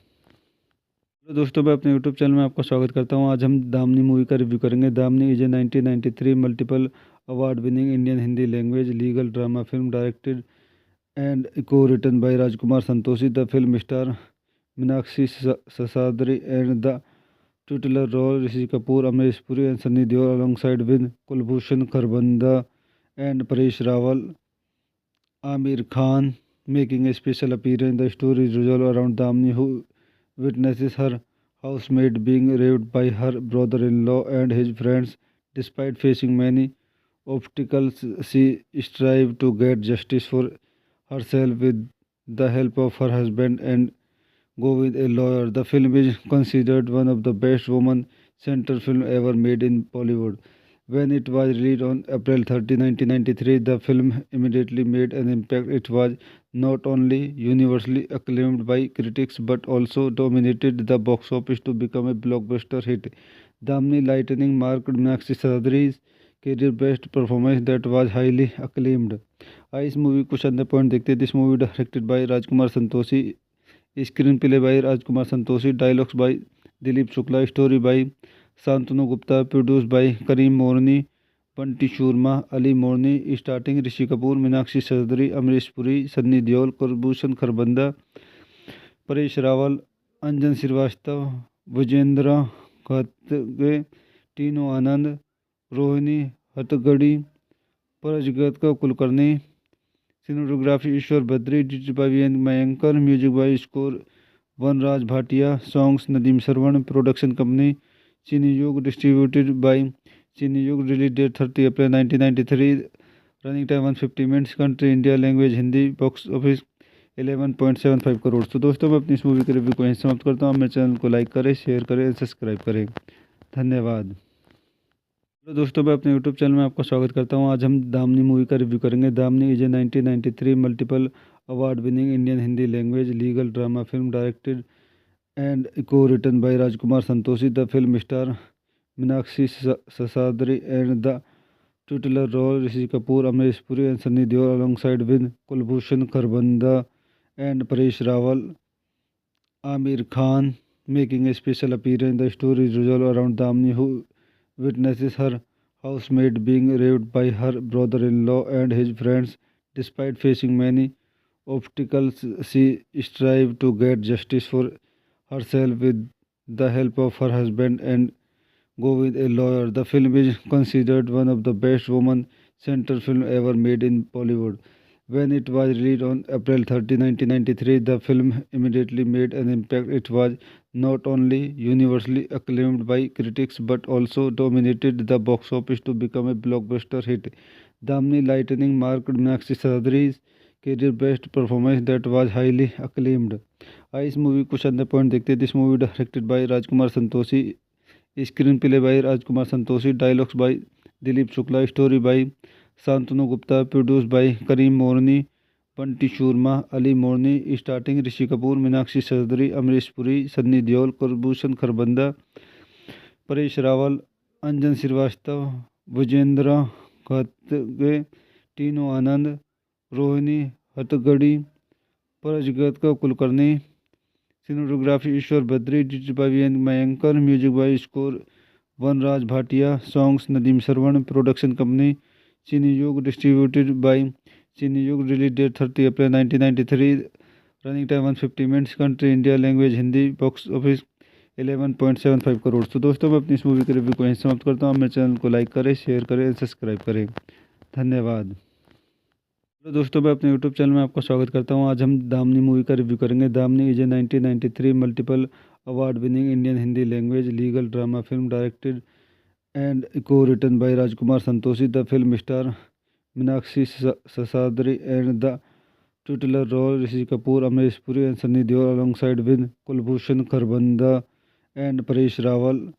तो दोस्तों मैं अपने यूट्यूब चैनल में आपका स्वागत करता हूं. आज हम दामनी मूवी का रिव्यू करेंगे. Damini is a 1993 multiple award winning Indian Hindi language legal drama film directed and को written by Rajkumar Santoshi. The film star Meenakshi Seshadri and the titular role Rishi Kapoor, Amresh Puri and Sunny Deol alongside with Kulbhushan Kharbanda and Paresh Rawal. Amir Khan making a special appearance. The story is revolved around Damni, who witnesses her housemaid being raped by her brother-in-law and his friends. Despite facing many obstacles, she strives to get justice for herself with the help of her husband and go with a lawyer. The film is considered one of the best woman-centered films ever made in Bollywood. When it was released on April 30, 1993, the film immediately made an impact. It was not only universally acclaimed by critics but also dominated the box office to become a blockbuster hit. Damni Lightning marked Meenakshi Sahadri's career best performance that was highly acclaimed. इस movie कुछ अंदर point देखते हैं. This movie directed by Rajkumar Santoshi, screen play by Rajkumar Santoshi, dialogues by Dilip Shukla, story by Shantanu Gupta, produce by Karim Morani, Bunty Sharma, Ali Morani. Starting Rishi Kapoor, Meenakshi Seshadri, Amrish Puri, Sunny Deol, Kulbhushan Kharbanda, Paresh Rawal, Anjan Srivastava, Vijendra खतगे, Tinu Anand, Rohini Hattangadi, परजगत Kulkarni. Cinematography Ishwar Badri, directed by V.N. Mayankar, music by score Vanraj Bhatia, songs Nadeem Sarwan, production company Cineyug, distributed by Cineyug, release date 30 April 1993, running time 150 minutes, country India, language Hindi, box office 11.75 crore. तो दोस्तों मैं अपनी इस movie के review को यहीं समाप्त करता हूँ। मेरे चैनल को लाइक करें, शेयर करें, सब्सक्राइब करें। धन्यवाद। तो दोस्तों मैं अपने यूट्यूब चैनल में आपका स्वागत करता हूं। आज हम दामनी मूवी का रिव्यू करेंगे। Damini is a 1993 multiple award winning Indian Hindi language legal drama film directed and को written by Rajkumar Santoshi. The film star Meenakshi Seshadri and the titular role Rishi Kapoor, Amrish Puri and Sunny Deol alongside with Kulbhushan Kharbanda and Paresh Rawal. Amir Khan making a special appearance. The story is revolved around Damni, who witnesses her housemaid being raped by her brother-in-law and his friends. Despite facing many obstacles, she strives to get justice for herself with the help of her husband and go with a lawyer. The film is considered one of the best woman-centered films ever made in Bollywood. When it was released on April 30, 1993, the film immediately made an impact. It was not only universally acclaimed by critics but also dominated the box office to become a blockbuster hit. Damni Lightning marked Meenakshi Sadri's career best performance that was highly acclaimed. I इस movie कुछ अन्य point देखते हैं। This movie directed by Rajkumar Santoshi, screen play by Rajkumar Santoshi, dialogues by Dilip Shukla, story by Shantanu Gupta, produce by Karim Morani, Bunty Sharma, Ali Morani, starting Rishi Kapoor, Meenakshi Seshadri, Amrish Puri, Sunny Deol, Kulbhushan Kharbanda, Paresh Rawal, Anjan Srivastava, Vijendra खतगे, Tinu Anand, Rohini Hattangadi, परजगत का Kulkarni. Cinematography Ishwar Badri, directed by V.N. Mayankar, music by score Vanraj Bhatia, songs Nadeem Sarwan, production company Cineyug, distributed by Cineyug, release date 30 April 1993, running time 150 minutes, country India, language Hindi, box office 11.75 crore. तो दोस्तों मैं अपनी इस movie के review को यहीं समाप्त करता हूँ। मेरे चैनल को लाइक करें, शेयर करें, सब्सक्राइब करें। धन्यवाद। तो दोस्तों मैं अपने यूट्यूब चैनल में आपका स्वागत करता हूं। आज हम दामनी मूवी का रिव्यू करेंगे। Damini is a 1993 multiple award winning Indian Hindi language legal drama film directed and को written by Rajkumar Santoshi. The film star Meenakshi Seshadri and the titular role Rishi Kapoor, Amrish Puri and Sunny Deol alongside with Kulbhushan Kharbanda and Paresh Rawal.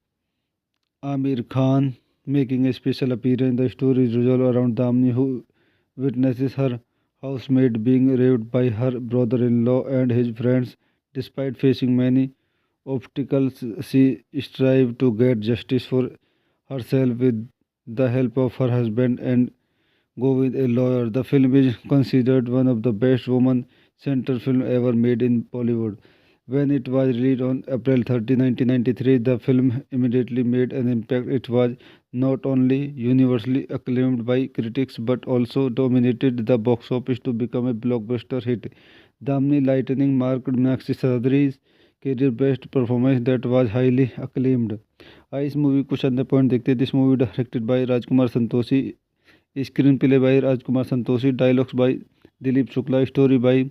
Amir Khan making a special appearance. The story is revolved around Damni, who witnesses her housemaid being raped by her brother-in-law and his friends. Despite facing many obstacles, she strives to get justice for herself with the help of her husband and go with a lawyer. The film is considered one of the best woman-centered films ever made in Bollywood. When it was released on April 30, 1993, the film immediately made an impact. It was not only universally acclaimed by critics but also dominated the box office to become a blockbuster hit. Damni Lightning marked Meenakshi Sadri's career best performance that was highly acclaimed. I इस movie कुछ अन्य point देखते हैं। This movie directed by Rajkumar Santoshi, screen play by Rajkumar Santoshi, dialogues by Dilip Shukla, story by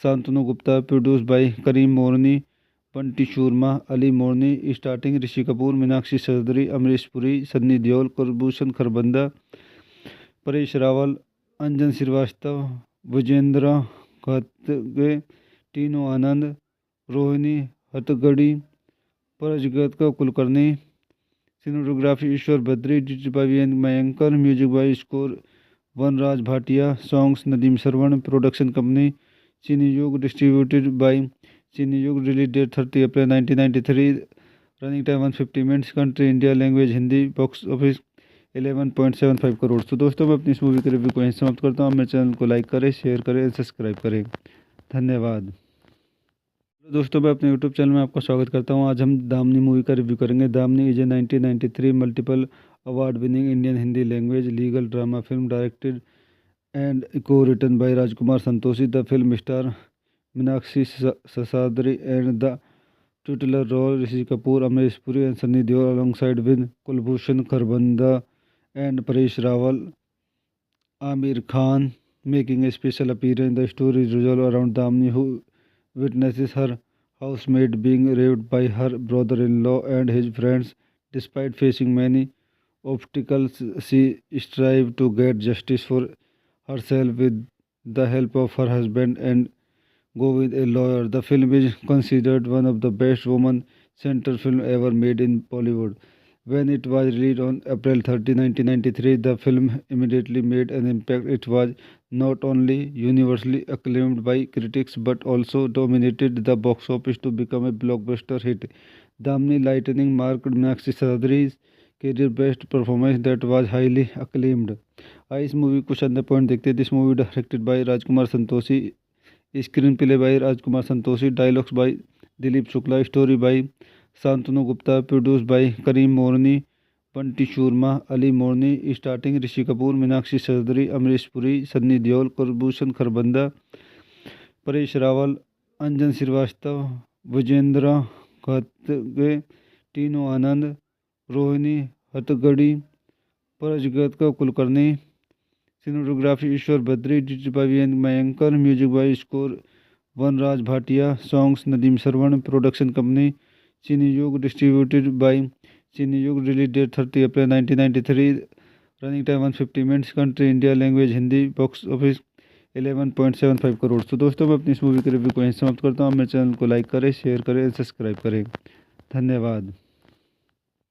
Shantanu Gupta, produce by Karim Morani, Bunty Sharma, Ali Morani, starting Rishi Kapoor, Meenakshi Seshadri, Amrish Puri, Sunny Deol, Kulbhushan Kharbanda, Paresh Rawal, Anjan Srivastava, Vijendra खतगे, Tinu Anand, Rohini Hattangadi, परजगत का Kulkarni. Cinematography Ishwar Badri, directed by V.N. Mayankar, music by score Vanraj Bhatia, songs Nadeem Sarwan, production company Cineyug, distributed by Cineyug, release date 30 April 1993, running time 150 minutes, country India, language Hindi, box office 11.75 crore. तो दोस्तों मैं अपनी इस movie के review को यहीं समाप्त करता हूँ। मेरे चैनल को लाइक करें, शेयर करें, सब्सक्राइब करें। धन्यवाद। दोस्तों मैं अपने यूट्यूब चैनल में आपका स्वागत करता हूं। आज हम दामनी मूवी का रिव्यू करेंगे। Damini is a 1993 multiple award winning Indian Hindi language legal drama film directed and को written by Rajkumar Santoshi. The film star Meenakshi Seshadri and the titular role Rishi Kapoor, Amrish Puri and Sunny Deol alongside with Kulbhushan Kharbanda and Paresh Rawal. Amir Khan making a special appearance. The story is revolved around Damni, who witnesses her housemaid being raped by her brother-in-law and his friends. Despite facing many obstacles, she strives to get justice for herself with the help of her husband and go with a lawyer. The film is considered one of the best woman-centered film ever made in Bollywood. When it was released on April 30, 1993, the film immediately made an impact. It was not only universally acclaimed by critics but also dominated the box office to become a blockbuster hit. Damni Lightning marked Meenakshi Sahadri's career best performance that was highly acclaimed. आइए इस movie कुछ अंदर point देखते हैं. This movie directed by Rajkumar Santoshi, screen play by Rajkumar Santoshi, dialogues by Dilip Shukla, story by Shantanu Gupta, produce by Karim Morani, Bunty Sharma, Ali Morani. Starting Rishi Kapoor, Meenakshi Seshadri, Amrish Puri, Sunny Deol, Kulbhushan Kharbanda, Paresh Rawal, Anjan Srivastava, Vijendra खतगे, Tinu Anand, Rohini Hattangadi, परजगत Kulkarni. Cinematography Ishwar Badri, digital by V N मयंकर, music by score Vanraj Bhatia, songs Nadeem Shravan. Production company चीनी युग, distributed by चीनी युग. Release date 30 April 1993. Running time 150 minutes. Country India, language Hindi. Box office 11.75 crore. तो दोस्तों मैं अपनी इस movie के रिव्यू को यहीं समाप्त करता हूँ. मेरे चैनल को लाइक करें, शेयर करें, सब्सक्राइब करें. धन्यवाद.